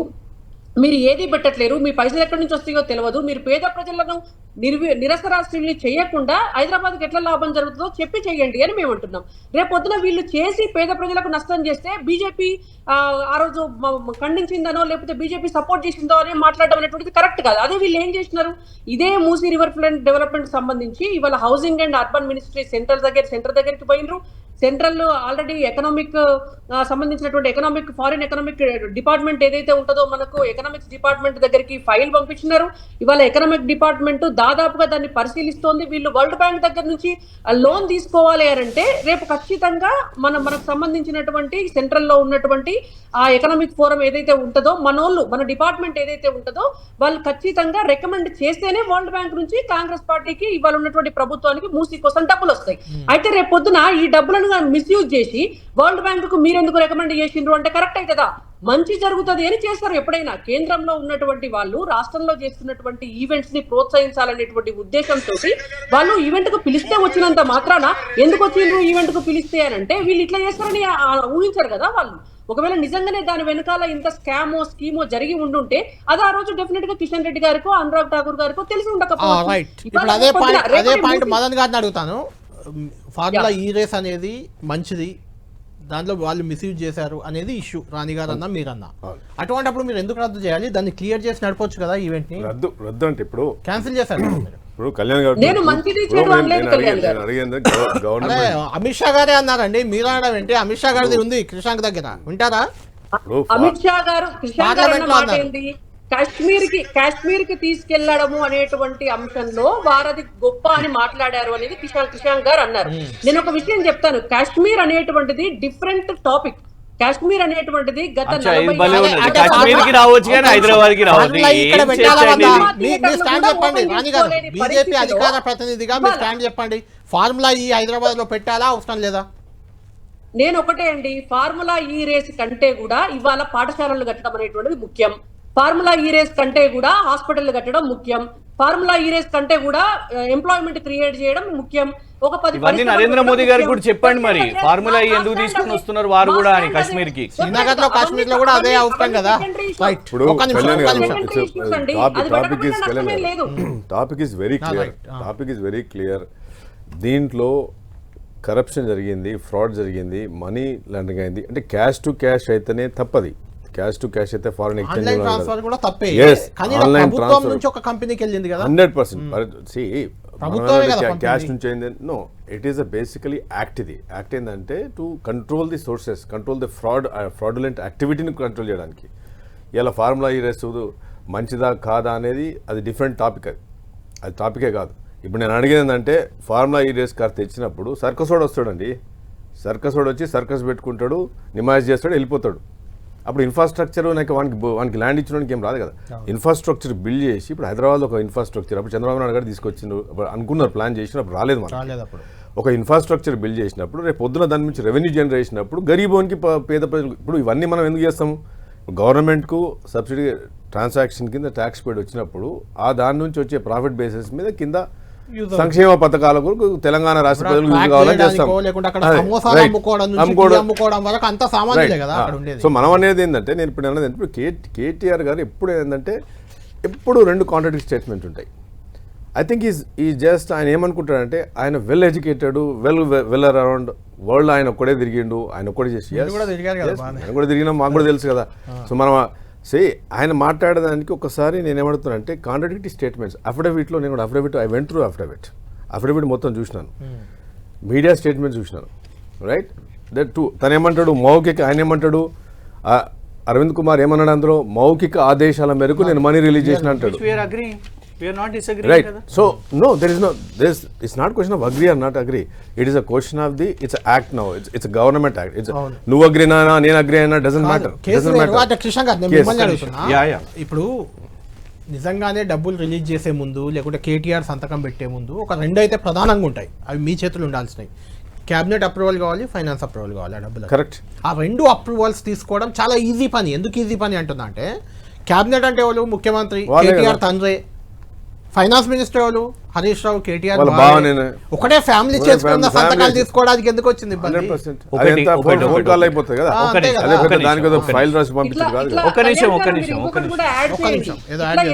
మీరు ఏది పెట్టట్లేరు, మీ పైసలు ఎక్కడి నుంచి వస్తాయో తెలియదు, మీరు పేద ప్రజలను నిరసరాశ్రుల్ని చేయకుండా హైదరాబాద్కి ఎట్లా లాభం జరుగుతుందో చెప్పి చేయండి అని మేము అంటున్నాం. రేపొద్దున వీళ్ళు చేసి పేద ప్రజలకు నష్టం చేస్తే బీజేపీ ఆ రోజు ఖండించిందనో లేకపోతే బీజేపీ సపోర్ట్ చేసిందో అని మాట్లాడడం అనేటువంటిది కరెక్ట్ కాదు. అదే వీళ్ళు ఏం చేసినారు, ఇదే మూసీ రివర్ ఫ్రంట్ డెవలప్మెంట్ సంబంధించి ఇవాళ housing and urban ministry centre దగ్గరికి పోయినరు. సెంట్రల్ ఆల్రెడీ ఎకనామిక్ సంబంధించినటువంటి ఫారిన్ ఎకనామిక్ డిపార్ట్మెంట్ ఏదైతే ఉంటుందో మనకు ఎకనామిక్స్ డిపార్ట్మెంట్ దగ్గరికి ఫైల్ పంపించినారు. ఇవాళ ఎకనామిక్ డిపార్ట్మెంట్ దాదాపుగా దాన్ని పరిశీలిస్తోంది. వీళ్ళు వరల్డ్ బ్యాంక్ దగ్గర నుంచి లోన్ తీసుకోవాలి అంటే రేపు ఖచ్చితంగా మనకు సంబంధించినటువంటి సెంట్రల్ లో ఉన్నటువంటి ఆ ఎకనామిక్ ఫోరం ఏదైతే ఉంటుందో మన డిపార్ట్మెంట్ ఏదైతే ఉంటుందో వాళ్ళు ఖచ్చితంగా రికమెండ్ చేస్తేనే వరల్డ్ బ్యాంక్ నుంచి కాంగ్రెస్ పార్టీకి ఇవాళ ఉన్నటువంటి ప్రభుత్వానికి మూసీ కోసం డబ్బులు వస్తాయి. అయితే రేపు పొద్దున ఈ డబ్బులను మిస్యూజ్ చేసి వరల్డ్ బ్యాంక్ కు మీరెందుకు రికమెండ్ చేసిండ్రు అంటే కరెక్ట్ అవుతుందా? మంచి జరుగుతుంది అని చేస్తారు. ఎప్పుడైనా కేంద్రంలో ఉన్నటువంటి వాళ్ళు రాష్ట్రంలో చేస్తున్నటువంటి ఈవెంట్స్ ని ప్రోత్సహించాలనేటువంటి ఉద్దేశంతో వాళ్ళు ఈవెంట్ కు పిలిస్తే వచ్చినంత మాత్రాన ఎందుకు వచ్చిండ్రు ఈవెంట్ కు పిలిస్తే అని అంటే వీళ్ళు ఇట్లా చేస్తారని ఊహించారు కదా వాళ్ళు. ఒకవేళ నిజంగానే దాని వెనకాల ఇంత స్కీమో జరిగి ఉండుంటే అది ఆ రోజు డెఫినెట్ గా కిషన్ రెడ్డి గారికో అనురాగ్ ఠాకూర్ గారికో తెలిసి ఉండకపోవచ్చు. అదే పాయింట్ మదన్ గారిని అడుగుతాను. ఫార్ములా ఈ రేస్ అనేది మంచిది, దాంట్లో వాళ్ళు మిస్యూజ్ చేశారు అనేది ఇష్యూ. రాణి గారు అన్నా మీరన్నా, అటువంటిప్పుడు మీరు ఎందుకు రద్దు చేయాలి? దాన్ని క్లియర్ చేసి నడపొచ్చు కదా ఈవెంట్ ని. రద్దు అంటే ఇప్పుడు క్యాన్సిల్ చేశారు. ఇప్పుడు కళ్యాణ్ గారు అమిత్ షా గారే అన్నారండి, మీరు అనడం ఏంటి? అమిత్ షా గారిది ఉంది కృషాంక్ దగ్గర, వింటారా? అమిత్ షా గారు కాశ్మీర్ కి తీసుకెళ్లడము అనేటువంటి అంశంలో వారది గొప్ప అని మాట్లాడారు అనేది కిషాంక్ గారు అన్నారు. నేను ఒక విషయం చెప్తాను, కాశ్మీర్ అనేటువంటిది డిఫరెంట్ టాపిక్. కాశ్మీర్ అనేటువంటిది గత బీజేపీ అధికార ప్రతినిధిగా మీరు స్టాండ్ చెప్పండి, ఫార్ములా ఈ హైదరాబాద్ లో పెట్టాలా అవసరం లేదా? నేను ఒకటే అండి, ఫార్ములా ఈ రేస్ కంటే కూడా ఇవాళ పాఠశాలలు కట్టడం అనేటువంటిది ముఖ్యం. ఫార్ములా ఈరేస్ కంటే కూడా హాస్పిటల్ కట్టడం ముఖ్యం, ఫార్ములా ఈరేస్ కంటే కూడా ఎంప్లాయ్మెంట్ క్రియేట్ చేయడం ముఖ్యం. ఒక 10 ఇవన్నీ నరేంద్ర మోదీ గారికి కూడా చెప్పండి మరి, ఫార్ములా ఎందుకు తీసుకొని వస్తున్నారు వారు కూడా అని కాశ్మీర్ కి. శ్రీనగర్ లో కాశ్మీర్ లో కూడా అదే అవుతాం కదా. రైట్, ఇప్పుడు టాపిక్ ఇస్ వెరీ క్లియర్. దీంట్లో కరప్షన్ జరిగింది, ఫ్రాడ్ జరిగింది, మనీ లాండరింగ్ అయింది. అంటే క్యాష్ టు క్యాష్ అయితేనే తప్పది. క్యాష్ టు క్యాష్ అయితే ఫారెన్ ఆన్లైన్ ట్రాన్స్ఫర్ కూడా తప్పే. Yes, కానీ ఇలా online ప్రభుత్వం transfer. నుంచి ఒక కంపెనీకి వెళ్ళింది కదా. 100%. ప్రభుత్వమే కదా క్యాష్ పంపింది. నుంచి అయింది. No, it is basically act. ఇది యాక్ట్ ఏంటంటే to control the sources, control the fraudulent యాక్టివిటీని కంట్రోల్ చేయడానికి. ఇలా ఫార్ములా ఈ రేసు మంచిదా కాదా అనేది అది డిఫరెంట్ టాపిక్. అది టాపికే కాదు. ఇప్పుడు నేను అడిగేది ఏంటంటే ఫార్ములా ఈ రేస్ కార్ తెచ్చినప్పుడు సర్కస్ వాడు వస్తాడండి. సర్కస్ వాడు వచ్చి సర్కస్ పెట్టుకుంటాడు, నిమాజ్ చేస్తాడు, వెళ్ళిపోతాడు. అప్పుడు ఇన్ఫ్రాస్ట్రక్చర్ వానికి ల్యాండ్ ఇచ్చడానికి ఏం రాదు కదా. ఇన్ఫ్రాస్ట్రక్చర్ బిల్డ్ చేసి ఇప్పుడు హైదరాబాద్లో ఒక ఇన్ఫ్రాస్ట్రక్చర్ అప్పుడు చంద్రబాబు నాయుడు గారు తీసుకొచ్చిండు, అనుకున్నారు, ప్లాన్ చేసినప్పుడు రాలేదు మనం. ఒక ఇన్ఫ్రాస్ట్రక్చర్ బిల్డ్ చేసినప్పుడు రేపు పొద్దున దాని నుంచి రెవెన్యూ జనరేట్ చేసినప్పుడు గరీబోనికి పేద ప్రజలు. ఇప్పుడు ఇవన్నీ మనం ఎందుకు చేస్తాము? గవర్నమెంట్కు సబ్సిడీ ట్రాన్సాక్షన్ కింద ట్యాక్స్ పేడ్ వచ్చినప్పుడు ఆ దాని నుంచి వచ్చే ప్రాఫిట్ బేసిస్ మీద కింద సంక్షేమ పథకాల కొరకు తెలంగాణ రాష్ట్ర ప్రజలకు యూజ్ కావాలని చేస్తాం. సో మనం అనేది ఏంటంటే, నేను ఇప్పుడు అనేది ఇప్పుడు కేటీఆర్ గారు ఎప్పుడు ఏంటంటే ఎప్పుడు 2 కాంట్రాడిక్ట్ స్టేట్మెంట్ ఉంటాయి. ఐ థింక్ ఈ జస్ట్ ఆయన ఏమనుకుంటాడంటే ఆయన well educated, well around world ఆయన ఒక్కడే తిరిగిండు, ఆయన ఒక్కడే చేసి ఆయన కూడా తిరిగినా మాకు కూడా తెలుసు కదా. సో మనం ఆయన మాట్లాడడానికి ఒకసారి నేను ఏమడుతున్నానంటే కాంట్రాడిక్టరీ స్టేట్మెంట్స్. అఫిడవిట్లో నేను కూడా ఐ వెంట్ త్రూ అఫిడవిట్ మొత్తం చూసినాను, మీడియా స్టేట్మెంట్ చూసినాను. Right, that two. తను ఏమంటాడు మౌఖిక, ఆయన ఏమంటాడు అరవింద్ కుమార్ ఏమన్నాడు అందులో, మౌఖిక ఆదేశాల మేరకు నేను మనీ రిలీజ్ చేసిన అంటాడు. Right. So no, it's not question of agree or not agree. It is a question of it's an act now. It's a government act. It's నువ్వు అగ్రీ నా నేను అగ్రీ అయినా doesn't matter. ఇప్పుడు నిజంగానే డబ్బులు రిలీజ్ చేసే ముందు లేకుంటే కేటీఆర్ సంతకం పెట్టే ముందు ఒక 2 అయితే ప్రధానంగా ఉంటాయి. అవి మీ చేతులు ఉండాల్సినవి. క్యాబినెట్ అప్రూవల్ కావాలి, ఫైనాన్స్ అప్రూవల్ కావాలి. ఆ డబ్బులు కరెక్ట్. ఆ 2 అప్రూవల్స్ తీసుకోవడం చాలా ఈజీ పని. ఎందుకు ఈజీ పని అంటున్నా అంటే, క్యాబినెట్ అంటే వాళ్ళు ముఖ్యమంత్రి కేటీఆర్ తండ్రి, ఫైనాన్స్ మినిస్టర్ వాళ్ళు హరీష్ రావు, కేటీఆర్ ఒకటే ఫ్యామిలీ చేసుకున్న సంతకాలు తీసుకోవడానికి ఎందుకు వచ్చింది ఇబ్బంది?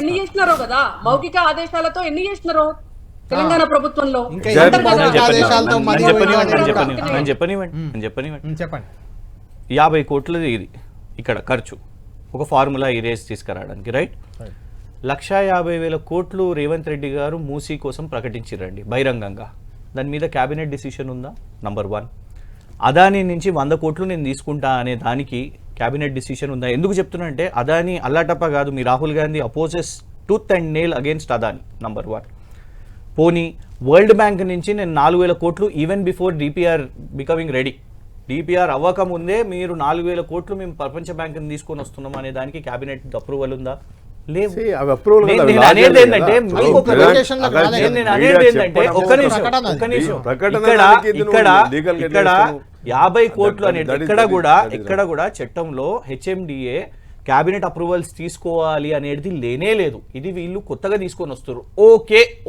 ఎన్ని చేసినారో కదా మౌఖిక ఆదేశాలతో, ఎన్ని చేసినారో తెలంగాణ ప్రభుత్వంలో. చెప్పండి. 50 కోట్లు ఇది ఇక్కడ ఖర్చు ఒక ఫార్ములా ఇరేజ్ తీసుకురావడానికి. రైట్, 1,50,000 కోట్లు రేవంత్ రెడ్డి గారు మూసీ కోసం ప్రకటించారండి బహిరంగంగా. దాని మీద క్యాబినెట్ డిసిషన్ ఉందా? నంబర్ 1. అదానీ నుంచి 100 కోట్లు నేను తీసుకుంటా అనే దానికి క్యాబినెట్ డిసిషన్ ఉందా? ఎందుకు చెప్తున్నా అంటే అదానీ అల్లాటప్ప కాదు. మీ Rahul Gandhi opposes tooth and nail against Adani. Number 1. పోనీ వరల్డ్ బ్యాంక్ నుంచి నేను 4,000 కోట్లు even before DPR becoming ready, DPR అవ్వకముందే మీరు 4,000 కోట్లు మేము ప్రపంచ బ్యాంకుని తీసుకొని వస్తున్నాం అనే దానికి క్యాబినెట్ అప్రూవల్ ఉందా? లేవు. నేను అనేది ఏంటంటే ఇక్కడ 50 కోట్లు అనేది ఇక్కడ కూడా చట్టంలో హెచ్ఎండిఏ క్యాబినెట్ అప్రూవల్స్ తీసుకోవాలి అనేది లేనే లేదు. ఇది వీళ్ళు కొత్తగా తీసుకొని వస్తారు.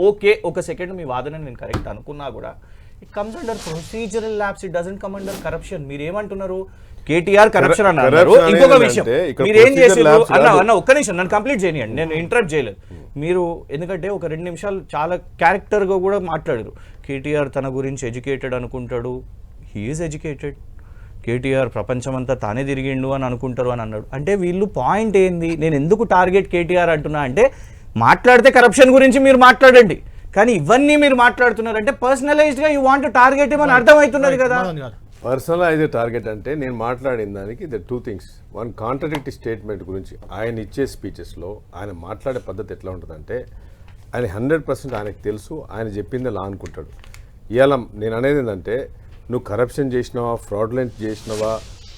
ఓకే ఒక సెకండ్, మీ వాదన నేను కరెక్ట్ అనుకున్నా కూడా it comes under procedural lapse, it doesn't come under corruption. మీరు ఏమంటున్నారు? కేటీఆర్ కరప్షన్ అన్నారు. ఇంకొక విషయం, మీరు ఏం చేసారు అన్న ఒక్క నిమిషం నన్ను కంప్లీట్ చేయనియండి, నేను ఇంటరప్ట్ చేయలేదు. మీరు ఎందుకంటే ఒక 2 నిమిషాలు చాలా క్యారెక్టర్గా కూడా మాట్లాడారు. కేటీఆర్ తన గురించి ఎడ్యుకేటెడ్ అనుకుంటాడు. He is educated. కేటీఆర్ ప్రపంచమంతా తానే తిరిగిండు అని అనుకుంటారు అని అన్నాడు. అంటే వీళ్ళు పాయింట్ ఏంది? నేను ఎందుకు టార్గెట్ కేటీఆర్ అంటున్నా అంటే, మాట్లాడితే కరప్షన్ గురించి మీరు మాట్లాడండి, కానీ ఇవన్నీ మీరు మాట్లాడుతున్నారంటే పర్సనలైజ్డ్గా యూ వాంట్ టార్గెట్ ఏమని అర్థమవుతున్నది కదా. పర్సనలైజ్ టార్గెట్ అంటే నేను మాట్లాడిన దానికి ద 2 థింగ్స్. 1, కాంట్రాడిక్టరీ స్టేట్మెంట్ గురించి ఆయన ఇచ్చే స్పీచెస్లో ఆయన మాట్లాడే పద్ధతి ఎట్లా ఉంటుందంటే, ఆయన 100% ఆయనకు తెలుసు, ఆయన చెప్పింది అలా అనుకుంటాడు. ఇవాళ నేను అనేది ఏంటంటే, నువ్వు కరప్షన్ చేసినావా, ఫ్రాడ్లెంట్ చేసినావా,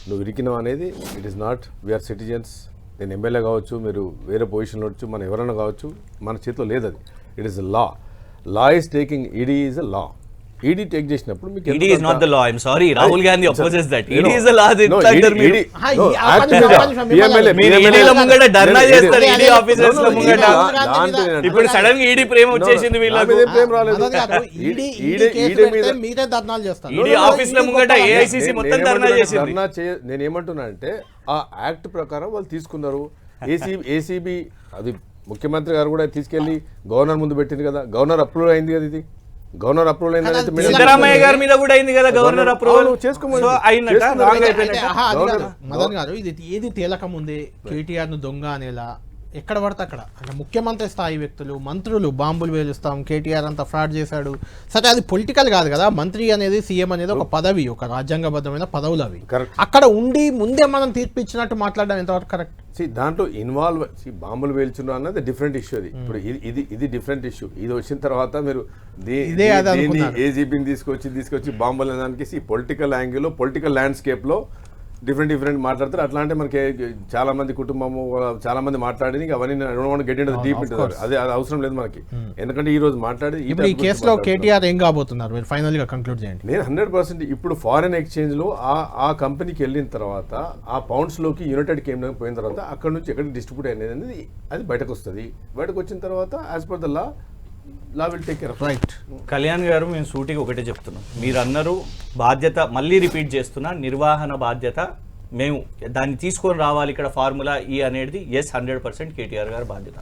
నువ్వు ఇరికినావా అనేది it is not, we are citizens. నేను ఎమ్మెల్యే కావచ్చు, మీరు వేరే పొజిషన్లో వచ్చు, మనం ఎవరైనా కావచ్చు, మన చేతిలో లేదు అది. It is law. Law is taking, ED is a law. ED take చేసినప్పుడు మీకు ED is not the law. I'm sorry. Rahul Gandhi opposes that. ED is the law. మీరు ED ముంగట ధర్నా చేస్తారు, ED ఆఫీసర్స్ లో ముంగట. ఇప్పుడు సడన్ గా ED ప్రేమ వచ్చేసింది వీళ్ళకు. మీరే ధర్నాలు చేస్తారు. ED ఆఫీస్ లో ముంగట AICC మొత్తం ధర్నా చేసింది. నేను ఏమంటున్నా అంటే ఆ యాక్ట్ ప్రకారం వాళ్ళు తీసుకున్నారు. ఏసీబీ అది ముఖ్యమంత్రి గారు కూడా తీసుకెళ్లి గవర్నర్ ముందు పెట్టింది కదా, గవర్నర్ అప్రూవల్ అయింది కదా, ఇది గవర్నర్ అప్రూవల్ అయింది. సిద్ధరామయ్య గారి మీద కూడా అయింది కదా గవర్నర్ అప్రూవల్. మదన్ గారు ఇది ఏది తేలక ముందే కేటీఆర్ ను దొంగ అనేలా ఎక్కడ పడితే అక్కడ అంటే ముఖ్యమంత్రి స్థాయి వ్యక్తులు, మంత్రులు బాంబులు వేలుస్తాం, కేటీఆర్ అంతా ఫ్రాడ్ చేశాడు. సరే అది పొలిటికల్ కాదు కదా, మంత్రి అనేది సీఎం అనేది ఒక పదవి, ఒక రాజ్యాంగబద్ధమైన పదవులు అవి. అక్కడ ఉండి ముందే మనం తీర్పు ఇచ్చినట్టు మాట్లాడడం ఎంతవరకు కరెక్ట్? దాంట్లో ఇన్వాల్వ్ బాంబులు వేల్చున్నా అన్నది డిఫరెంట్ ఇష్యూ. అది ఇప్పుడు ఇది డిఫరెంట్ ఇష్యూ. ఇది వచ్చిన తర్వాత మీరు ఏజీబీని తీసుకొచ్చి బాంబులు దానికి పొలిటికల్ యాంగిల్, పొలిటికల్ ల్యాండ్స్కేప్ లో డిఫరెంట్ మాట్లాడతారు. అట్లా అంటే మనకి చాలా మంది కుటుంబము చాలా మంది మాట్లాడి అవన్నీ గెట్ ఇంటూ డీప్ ఉంటుంది. అది అవసరం లేదు మనకి, ఎందుకంటే ఈ రోజు మాట్లాడి ఈ కేసులో కేటీఆర్ ఏం కాబోతున్నారు మీరు ఫైనల్ గా కంక్లూడ్ చేయండి. నేను 100% ఇప్పుడు ఫారెన్ ఎక్స్చేంజ్ లో ఆ కంపెనీకి వెళ్ళిన తర్వాత ఆ పౌండ్స్ లోకి యునైటెడ్ కింగ్డమ్ పోయిన తర్వాత అక్కడ నుంచి ఎక్కడ డిస్ట్రిబ్యూట్ అనేది అది బయటకు వస్తుంది. బయటకు వచ్చిన తర్వాత as per the law will take care of. Right. Kalyan గారు, మేము సూటిగా ఒకటే చెప్తున్నాం. మీరు అన్నారు బాధ్యత, మళ్ళీ రిపీట్ చేస్తున్నా, నిర్వహణ బాధ్యత మేము దాన్ని తీసుకొని రావాలి ఇక్కడ ఫార్ములా ఈ అనేది 100% కేటీఆర్ గారి బాధ్యత.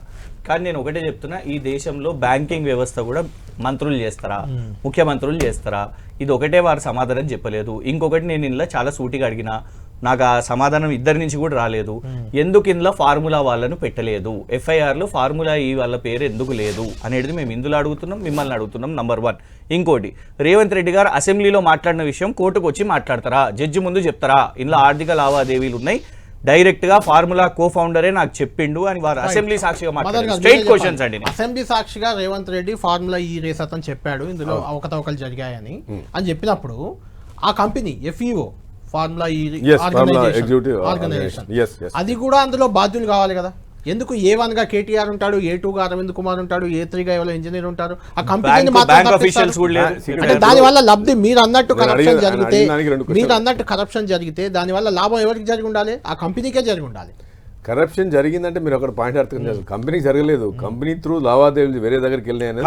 కానీ నేను ఒకటే చెప్తున్నా, ఈ దేశంలో బ్యాంకింగ్ వ్యవస్థ కూడా మంత్రులు చేస్తారా, ముఖ్యమంత్రులు చేస్తారా? ఇది ఒకటే వారు సమాధానం చెప్పలేదు. ఇంకొకటి నేను ఇందులో చాలా సూటిగా అడిగినా, నాకు ఆ సమాధానం ఇద్దరి నుంచి కూడా రాలేదు. ఎందుకు ఇందులో ఫార్ములా వాళ్ళను పెట్టలేదు, ఎఫ్ఐఆర్లో ఫార్ములా ఈ వాళ్ళ పేరు ఎందుకు లేదు అనేది మేము ఇందులో అడుగుతున్నాం, మిమ్మల్ని అడుగుతున్నాం. నంబర్ 1. ఇంకోటి, రేవంత్ రెడ్డి గారు అసెంబ్లీలో మాట్లాడిన విషయం కోర్టుకు వచ్చి మాట్లాడతారా, జడ్జి ముందు చెప్తారా ఇందులో ఆర్థిక లావాదేవీలు ఉన్నాయి, డైరెక్ట్ గా ఫార్ములా కో ఫౌండరే నాకు చెప్పిండు అని వారు అసెంబ్లీ సాక్షిగా మాట్లాడారు. స్ట్రైట్ క్వశ్చన్స్ అండి. అసెంబ్లీ సాక్షిగా రేవంత్ రెడ్డి ఫార్ములా ఈ రేస్ అతను చెప్పాడు, ఇందులో అవకతవకలు జరిగాయని అని చెప్పినప్పుడు ఆ కంపెనీ FEO ఫార్ములా ఈ ఆర్గనైజేషన్ అది కూడా అందులో బాధ్యులు కావాలి కదా. ఎందుకు A1 గా కేటీఆర్ ఉంటాడు, A2 గా అరవింద్ కుమార్ ఉంటాడు, A3 గా ఎవరో ఇంజనీర్ ఉంటారు, ఆ కంపెనీని అంటే దాని వల్ల లబ్ధి మీరు అన్నట్టు కరప్షన్ జరిగితే దాని వల్ల లాభం ఎవరికి జరిగి ఉండాలి? ఆ కంపెనీకే జరిగి ఉండాలి. కరప్షన్ జరిగిందంటే మీరు అక్కడ పాయింట్ అర్థం చేయాలి. కంపెనీ జరగలేదు, కంపెనీ త్రూ లావాదేవీలు వేరే దగ్గరికి వెళ్ళినాయని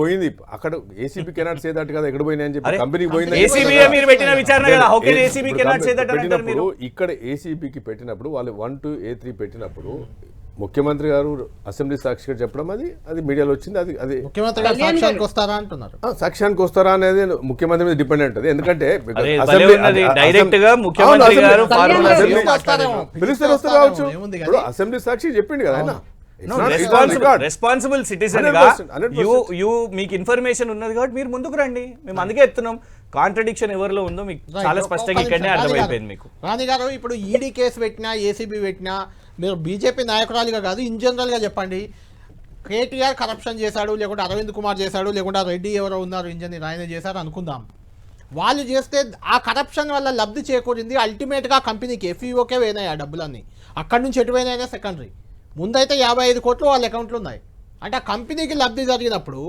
పోయింది. అక్కడ ఏసీబీ కెనాట్ సే దట్ కదా, ఎక్కడ పోయినాయి అని చెప్పి కంపెనీకి పోయింది. ఇక్కడ ఏసీబీకి పెట్టినప్పుడు వాళ్ళు 1 to A3 పెట్టినప్పుడు ముఖ్యమంత్రి గారు అసెంబ్లీ సాక్షిగా చెప్పడం అది మీడియాలో వచ్చింది. అది ముఖ్యమంత్రి గారు సాక్ష్యానికి వస్తారా అంటున్నారు. సాక్ష్యానికి వస్తారా అనేది ముఖ్యమంత్రి మీద డిపెండ్ ఉంటుంది. ఎందుకంటే అసెంబ్లీ సాక్షి చెప్పిండు కదా ఆయన. రెస్పాన్సిబుల్ సిటిజన్ గా మీకు ఇన్ఫర్మేషన్ ఉన్నది కాబట్టి మీరు ముందుకు రండి. మేము అందుకే చెప్తున్నాం, కాంట్రడిక్షన్ ఎవరిలో ఉందో మీకు చాలా స్పష్టంగా ఇక్కడనే అర్థమైపోయింది మీకు. రాణి గారు, ఇప్పుడు ఈడీ కేసు పెట్టినా, ఏసీబీ పెట్టినా, మీరు బీజేపీ నాయకురాలిగా కాదు ఇన్ జనరల్గా చెప్పండి, కేటీఆర్ కరప్షన్ చేశాడు, లేకుంటే అరవింద్ కుమార్ చేశాడు, లేకుంటే రెడ్డి ఎవరో ఉన్నారు ఇంజనీర్ ఆయన చేశారు అనుకుందాం. వాళ్ళు చేస్తే ఆ కరప్షన్ వల్ల లబ్ధి చేకూరింది అల్టిమేట్గా కంపెనీకి FEOకే పోయినాయి ఆ డబ్బులన్నీ. అక్కడి నుంచి ఎటువైనా సెకండరీ. ముందైతే 55 కోట్లు వాళ్ళ అకౌంట్లు ఉన్నాయి. అంటే ఆ కంపెనీకి లబ్ధి జరిగినప్పుడు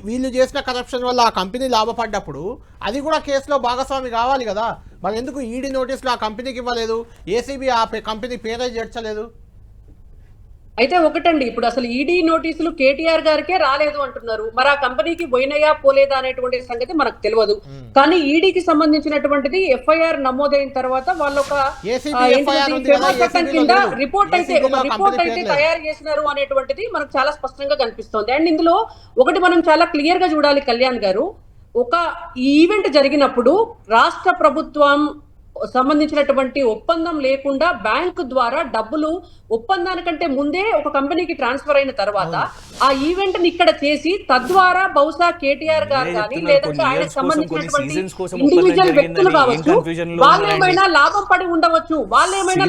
వీళ్ళు చేసిన కరప్షన్ వల్ల ఆ కంపెనీ లాభపడ్డప్పుడు అది కూడా కేసులో భాగస్వామి కావాలి కదా. మరి ఎందుకు ఈడీ నోటీసులు ఆ కంపెనీకి ఇవ్వలేదు, ఏసీబీ ఆ కంపెనీ పేరే చేర్చలేదు? అయితే ఒకటండి, ఇప్పుడు అసలు ఈడీ నోటీసులు కేటీఆర్ గారికే రాలేదు అంటున్నారు. మరి ఆ కంపెనీకి పోయినయా పోలేదా అనేటువంటి సంగతి మనకు తెలియదు. కానీ ఈడీకి సంబంధించినటువంటిది FIR నమోదైన తర్వాత వాళ్ళు ఒక కింద రిపోర్ట్ అయితే తయారు చేసినారు అనేటువంటిది మనకు చాలా స్పష్టంగా కనిపిస్తోంది. అండ్ ఇందులో ఒకటి మనం చాలా క్లియర్ గా చూడాలి కళ్యాణ్ గారు, ఒక ఈవెంట్ జరిగినప్పుడు రాష్ట్ర ప్రభుత్వం సంబంధించినటువంటి ఒప్పందం లేకుండా బ్యాంకు ద్వారా డబ్బులు ఒప్పందానికంటే ముందే ఒక కంపెనీకి ట్రాన్స్ఫర్ అయిన తర్వాత ఆ ఈవెంట్ ని ఇక్కడ చేసి తద్వారా బహుశా కేటీఆర్ గారు కానీ లేదంటే ఆయనకు సంబంధించినటువంటి ఇండివిజువల్ వ్యక్తులు కావచ్చు, వాళ్ళేమైనా లాభం పడి ఉండవచ్చు, వాళ్ళేమైనా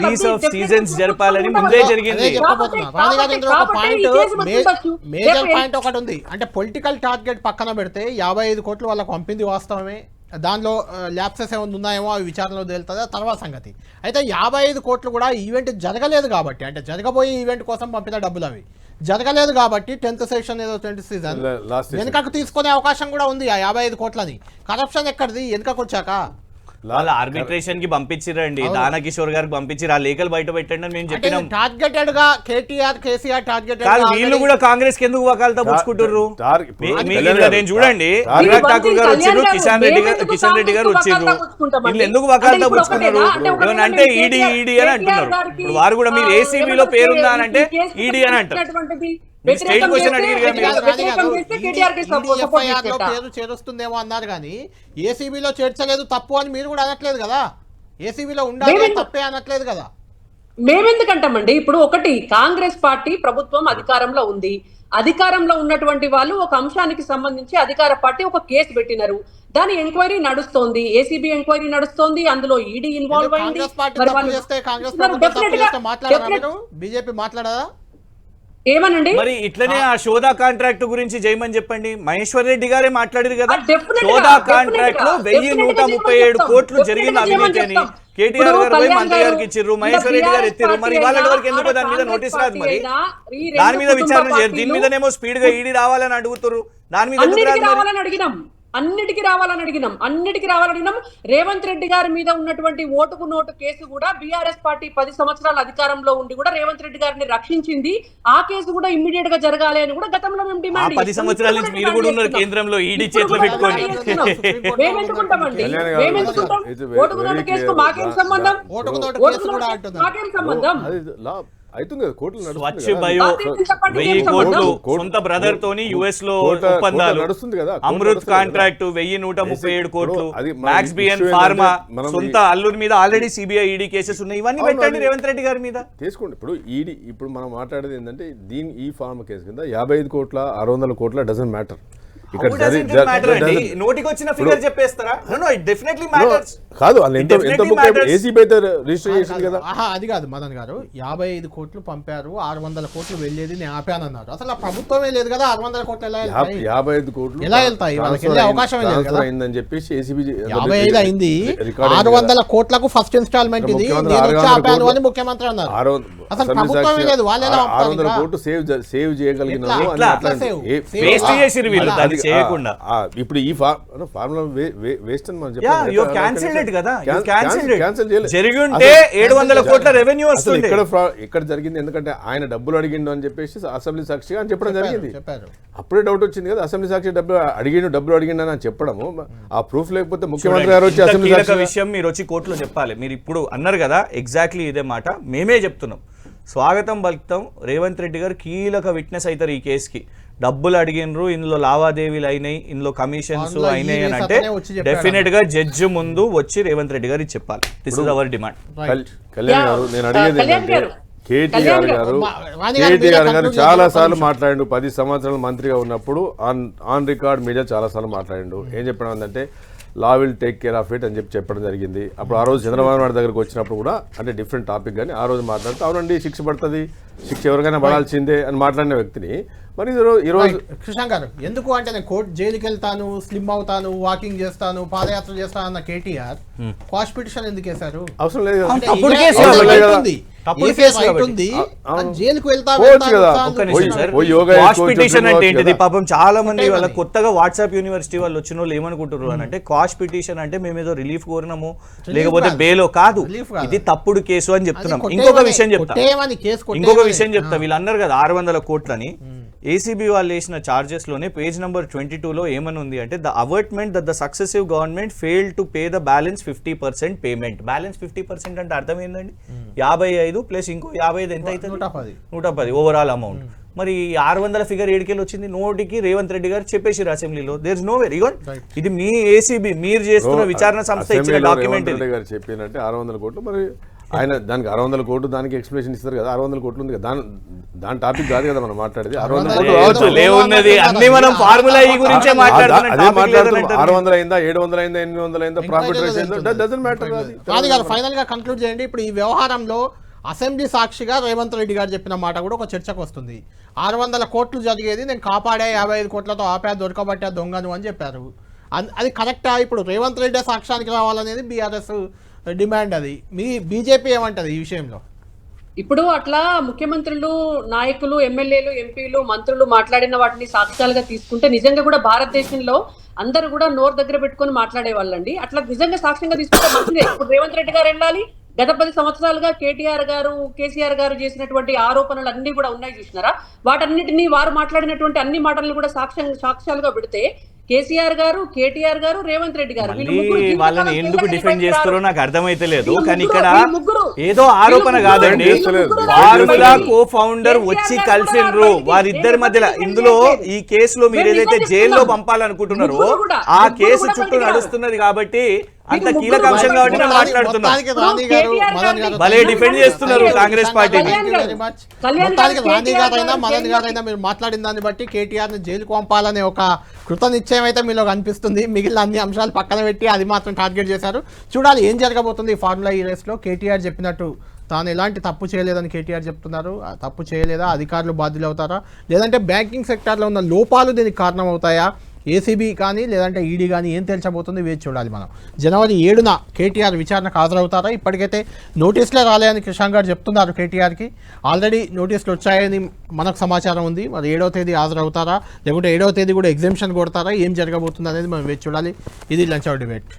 మేజర్ పాయింట్ ఒకటి ఉంది. అంటే పొలిటికల్ టార్గెట్ పక్కన పెడితే 55 కోట్లు వాళ్ళ పంపింది వాస్తవమే, దానిలో ల్యాప్సెస్ ఏమైనా ఉన్నాయేమో అవి విచారణలో తేలుతుంది తర్వాత సంగతి. అయితే 55 కోట్లు కూడా ఈవెంట్ జరగలేదు కాబట్టి, అంటే జరగబోయే ఈవెంట్ కోసం పంపిన డబ్బులు అవి జరగలేదు కాబట్టి 10th సెషన్ ఏదో 20th సీజన్ వెనుకకు తీసుకునే అవకాశం కూడా ఉంది. ఆ 55 కోట్లని కరప్షన్ ఎక్కడిది వెనుకకు వచ్చాక వాళ్ళ ఆర్బిట్రేషన్ కి పంపించిరండి, దానకిషోర్ గారికి పంపించారు. ఆ లేఖలు బయట పెట్టండి అని మేము చెప్పినాం. టార్గెటెడ్ గా కేసీఆర్ టార్గెటెడ్ వీళ్ళు కూడా కాంగ్రెస్ కి ఎందుకు వకాలతో పుచ్చుకుంటారు? నేను చూడండి, అనురాగ్ ఠాకూర్ గారు వచ్చారు, కిషన్ రెడ్డి గారు వచ్చారు. వీళ్ళు ఎందుకు వకాలతో పుచ్చుకున్నారు? అంటే ఈడీ అని అంటున్నారు. ఇప్పుడు వారు కూడా మీరు ఏసీబీలో పేరుందా అని అంటే ఈడీ అని అంటారు. పేరు చేరుస్తుందేమో అన్నారు కానీ ఏసీబీలో చేర్చలేదు తప్పు అని మీరు కూడా అనట్లేదు కదా, ఏసీబీలో ఉండాలి తప్పే అనట్లేదు కదా. మేమెందుకంటామండి? ఇప్పుడు ఒకటి, కాంగ్రెస్ పార్టీ ప్రభుత్వం అధికారంలో ఉంది, అధికారంలో ఉన్నటువంటి వాళ్ళు ఒక అంశానికి సంబంధించి అధికార పార్టీ ఒక కేసు పెట్టినారు, దాని ఎంక్వైరీ నడుస్తోంది, ఏసీబీ ఎంక్వైరీ నడుస్తోంది, అందులో ఈడీ ఇన్వాల్వ్ అయింది. బీజేపీ మాట్లాడదా ఏమనండి? మరి ఇట్లనే ఆ షోదా కాంట్రాక్ట్ గురించి జయమని చెప్పండి. మహేశ్వర్ రెడ్డి గారే మాట్లాడారు కదా, షోదా కాంట్రాక్ట్ లో 1137 కోట్లు జరిగింది అవినీతి అని. కేటీఆర్ గారు పోయి మంత్రి గారికి ఇచ్చిర్రు, మహేశ్వర్ రెడ్డి గారు ఎత్తిర్రు. మరి వాళ్ళ వరకు ఎందుకు దాని మీద నోటీస్ రాదు? మరి దాని మీద విచారణ చేయరు, దీని మీదనేమో స్పీడ్ గా ఈడీ రావాలని అడుగుతారు. దాని మీద అన్నిటికీ రావాలని అడిగినాం. రేవంత్ రెడ్డి గారి మీద ఉన్నటువంటి ఓటుకు నోటు కేసు కూడా బీఆర్ఎస్ పార్టీ 10 సంవత్సరాల అధికారంలో ఉండి కూడా రేవంత్ రెడ్డి గారిని రక్షించింది. ఆ కేసు కూడా ఇమ్మీడియట్ గా జరగాలి అని కూడా గతంలో మేము డిమాండ్ 10 సంవత్సరాల నుంచి మీరు కూడా ఉన్నారు కేంద్రంలో ఈడీ చేతిలో పెట్టుకొని. మేమెందుకుంటామండి? ఓటుకు నోటు కేసుకు మాకేం సంబంధం? అవుతుంది కదా, కోర్టులు స్వచ్ఛ బయో 1000 కోట్లు సొంత బ్రదర్ తోని యుఎస్ లో ఒప్పందాలు నడుస్తుంది కదా. అమృత్ కాంట్రాక్ట్ 1137 కోట్లు, మ్యాక్స్ బిఎన్ ఫార్మా సొంత అల్లూరి మీద ఆల్రెడీ సిబిఐ ఈడీ కేసెస్ ఉన్నాయి. ఇవన్నీ పెట్టండి రేవంత్ రెడ్డి గారి మీద తీసుకోండి. ఇప్పుడు ఈడీ ఇప్పుడు మనం మాట్లాడేది ఏంటంటే ఈ ఫార్మా కేసు కింద 55 కోట్ల 600 కోట్ల డజన్ మ్యాటర్. నోటికి వచ్చిన ఫిగర్ చెప్పేస్తారా? కాదు, ఏసీబీ అయితే రిజిస్టర్ చేసింది కదా. అది కాదు మదన్ గారు, 55 కోట్లు పంపారు, 600 కోట్లు వెళ్ళేది నేను ఆపానన్నారు. అసలు ఆ ప్రభుత్వమే లేదు కదా, 600 కోట్లు ఎలా 55 కోట్లు ఎలా వెళ్తాయి? అవకాశం అయిందని చెప్పేసి ఏసీబీ 55 అయింది, 600 కోట్లకు ఫస్ట్ ఇన్స్టాల్మెంట్ ఇది ఆపాను అని ముఖ్యమంత్రి అన్నారు. అసలు ప్రభుత్వమే లేదు, వాళ్ళు ఎలా 600 కోట్లు సేవ్ చేయగలిగిన చేయకుండా. ఇప్పుడు ఈ ఫార్ములా వేస్ట్ అని మనం జరిగి ఉంటే 700 కోట్ల రెవెన్యూ వస్తుంది. ఇక్కడ జరిగింది ఎందుకంటే ఆయన డబ్బులు అడిగిండు అని చెప్పేసి అసెంబ్లీ సాక్షిగా అని చెప్పడం జరిగింది. అప్పుడే డౌట్ వచ్చింది కదా, అసెంబ్లీ సాక్షి డబ్బులు అడిగిండు అని చెప్పడము. ఆ ప్రూఫ్ లేకపోతే ముఖ్యమంత్రి గారు వచ్చి అసెంబ్లీ విషయం మీరు వచ్చి కోర్టులో చెప్పాలి. మీరు ఇప్పుడు అన్నారు కదా, ఎగ్జాక్ట్లీ ఇదే మాట మేమే చెప్తున్నాం. స్వాగతం పలుకుతాం, రేవంత్ రెడ్డి గారు కీలక విట్నెస్ అవుతారు ఈ కేసుకి. డబ్బులు అడిగినరు, ఇందులో లావాదేవీలు అయినాయి, ఇందులో కమిషన్స్ అయినాయి అని అంటే డెఫినెట్ గా జడ్జి ముందు వచ్చి రేవంత్ రెడ్డి గారు చెప్పాలి. This is our demand. Kalyan గారు, నేను అడిగేది ఏంటంటే కేటీఆర్ గారు చాలా సార్లు మాట్లాడిండు, 10 సంవత్సరాలు మంత్రిగా ఉన్నప్పుడు ఆన్ రికార్డ్ మీడియా చాలా సార్లు మాట్లాడిండు. ఏం చెప్పడం ఏంటంటే law will take care of it అని చెప్పడం జరిగింది. అప్పుడు ఆ రోజు చంద్రబాబు నాయుడు దగ్గరకు వచ్చినప్పుడు కూడా అంటే డిఫరెంట్ టాపిక్ కానీ ఆ రోజు మాట్లాడుతూ అవునండి శిక్ష పడుతుంది, శిక్ష ఎవరికైనా పడాల్సిందే అని మాట్లాడిన వ్యక్తిని మరి ఈరోజు కృష్ణ గారు ఎందుకు అంటే నేను కోర్టు జైలుకి వెళ్తాను, స్లిమ్ అవుతాను, వాకింగ్ చేస్తాను, పాదయాత్ర చేస్తాను అన్న కేటీఆర్ క్వాష్ పిటిషన్ ఎందుకు వేశారు? అవసరం లేదు. పాపం చాలా మంది వాళ్ళ కొత్తగా వాట్సాప్ యూనివర్సిటీ వాళ్ళు వచ్చిన వాళ్ళు ఏమనుకుంటారు అని అంటే క్వాష్ పిటిషన్ అంటే మేము ఏదో రిలీఫ్ కోరినాము లేకపోతే బేలో కాదు, ఇది తప్పుడు కేసు అని చెప్తున్నాం. ఇంకొక విషయం చెప్తా వీళ్ళు అన్నారు కదా 600 కోట్లని. ఏసీబీ వాళ్ళు వేసిన చార్జెస్ లోనే పేజ్ నెంబర్ 22లో ఏమని ఉంది అంటే the averment that the successive government fail to pay the balance 50% payment. Balance 50% అంటే అర్థం ఏంటండి? 55 ప్లస్ ఇంకో 55 ఎంత అవుతుంది? 110 ఓవరాల్ అమౌంట్. మరి 600 ఫిగర్ ఏడికెళ్ళి వచ్చింది? నోటికి రేవంత్ రెడ్డి గారు చెప్పేసారు అసెంబ్లీలో. There is no where. ఇది మీ ఏసీబీ మీరు చేస్తున్న విచారణ సంస్థ ఇచ్చిన డాక్యుమెంట్ చెప్పినట్టే 600 కోట్లు. మరి ఆయన దానికి 600 కోట్లు దానికి ఎక్స్ప్లెనేషన్ ఇస్తారు కదా. 600 కోట్లు ఉంది కదా, దాని టాపిక్ కాదు కదా మనం మాట్లాడేది. 600 కోట్లు అయిందా, 700 అయిందా, 800 అయిందా, ప్రాఫిట్ డజంట్ మ్యాటర్. ఫైనల్ గా కంక్లూడ్ చేయండి. ఇప్పుడు ఈ వ్యవహారంలో అసెంబ్లీ సాక్షిగా రేవంత్ రెడ్డి గారు చెప్పిన మాట కూడా ఒక చర్చకు వస్తుంది. 600 కోట్లు జరిగేది నేను కాపాడా, 55 కోట్లతో ఆపా, దొరకబట్టా దొంగను అని చెప్పారు. అది కరెక్టా? ఇప్పుడు రేవంత్ రెడ్డి సాక్ష్యానికి రావాలనేది బీఆర్ఎస్ డిమాండ్. అది మీ బీజేపీ ఏమంటది ఈ విషయంలో? ఇప్పుడు అట్లా ముఖ్యమంత్రులు, నాయకులు, ఎమ్మెల్యేలు, ఎంపీలు, మంత్రులు మాట్లాడిన వాటిని సాక్ష్యాలుగా తీసుకుంటే నిజంగా కూడా భారతదేశంలో అందరూ కూడా నోరు దగ్గర పెట్టుకొని మాట్లాడే వాళ్ళండి. అట్లా నిజంగా సాక్ష్యంగా తీసుకుంటే మంచిదే. ఇప్పుడు రేవంత్ రెడ్డి గారు వెళ్ళాలి. గత 10 సంవత్సరాలుగా కేటీఆర్ గారు, కేసీఆర్ గారు చేసినటువంటి ఆరోపణలు అన్ని కూడా ఉన్నాయి చూసినారా? వాటన్నిటిని వారు మాట్లాడినటువంటి అన్ని మాటలను కూడా సాక్ష్యాలుగా పెడితే కేసీఆర్ గారు, కేటీఆర్ గారు, రేవంత్ రెడ్డి గారు వాళ్ళని ఎందుకు డిఫెండ్ చేస్తారో నాకు అర్థమైతే లేదు. కానీ ఇక్కడ ఏదో ఆరోపణ కాదండి, ఫార్ములా కో ఫౌండర్ వచ్చి కలిసిండ్రు వారిద్దరి మధ్యలో. ఇందులో ఈ కేసులో మీరు ఏదైతే జైల్లో పంపాలనుకుంటున్నారో ఆ కేసు చుట్టూ నడుస్తున్నది కాబట్టి అంత కీలక అంశం కాబట్టి నేను మాట్లాడుతున్నాను. భలే డిఫెండ్ చేస్తున్నారు కాంగ్రెస్ పార్టీని. గాంధీ గారైనా మదన్ గారైనా మీరు మాట్లాడిన దాన్ని బట్టి కేటీఆర్ ని జైలుకు పంపాలనే ఒక కృత నిశ్చయం అయితే మీలో కనిపిస్తుంది. మిగిలిన అన్ని అంశాలు పక్కన పెట్టి అది మాత్రం టార్గెట్ చేశారు. చూడాలి ఏం జరగబోతుంది ఈ ఫార్ములా ఈ రేస్లో. కేటీఆర్ చెప్పినట్టు తాను ఎలాంటి తప్పు చేయలేదని కేటీఆర్ చెప్తున్నారు. తప్పు చేయలేదా, అధికారులు బాధ్యులు అవుతారా, లేదంటే బ్యాంకింగ్ సెక్టార్లో ఉన్న లోపాలు దీనికి కారణం అవుతాయా, ఏసీబీ కానీ లేదంటే ఈడీ కానీ ఏం తేల్చబోతుంది వేచి చూడాలి మనం. జనవరి 7న కేటీఆర్ విచారణకు హాజరవుతారా? ఇప్పటికైతే నోటీసులే రాలేదని కిషన్ గారు చెప్తున్నారు. కేటీఆర్కి ఆల్రెడీ నోటీసులు వచ్చాయని మనకు సమాచారం ఉంది. మరి 7వ తేదీ హాజరవుతారా, లేకుంటే 7వ తేదీ కూడా ఎగ్జామ్షన్ కొడతారా, ఏం జరగబోతుంది అనేది మనం వేచి చూడాలి. ఇది లంచ్ అవర్ డిబేట్.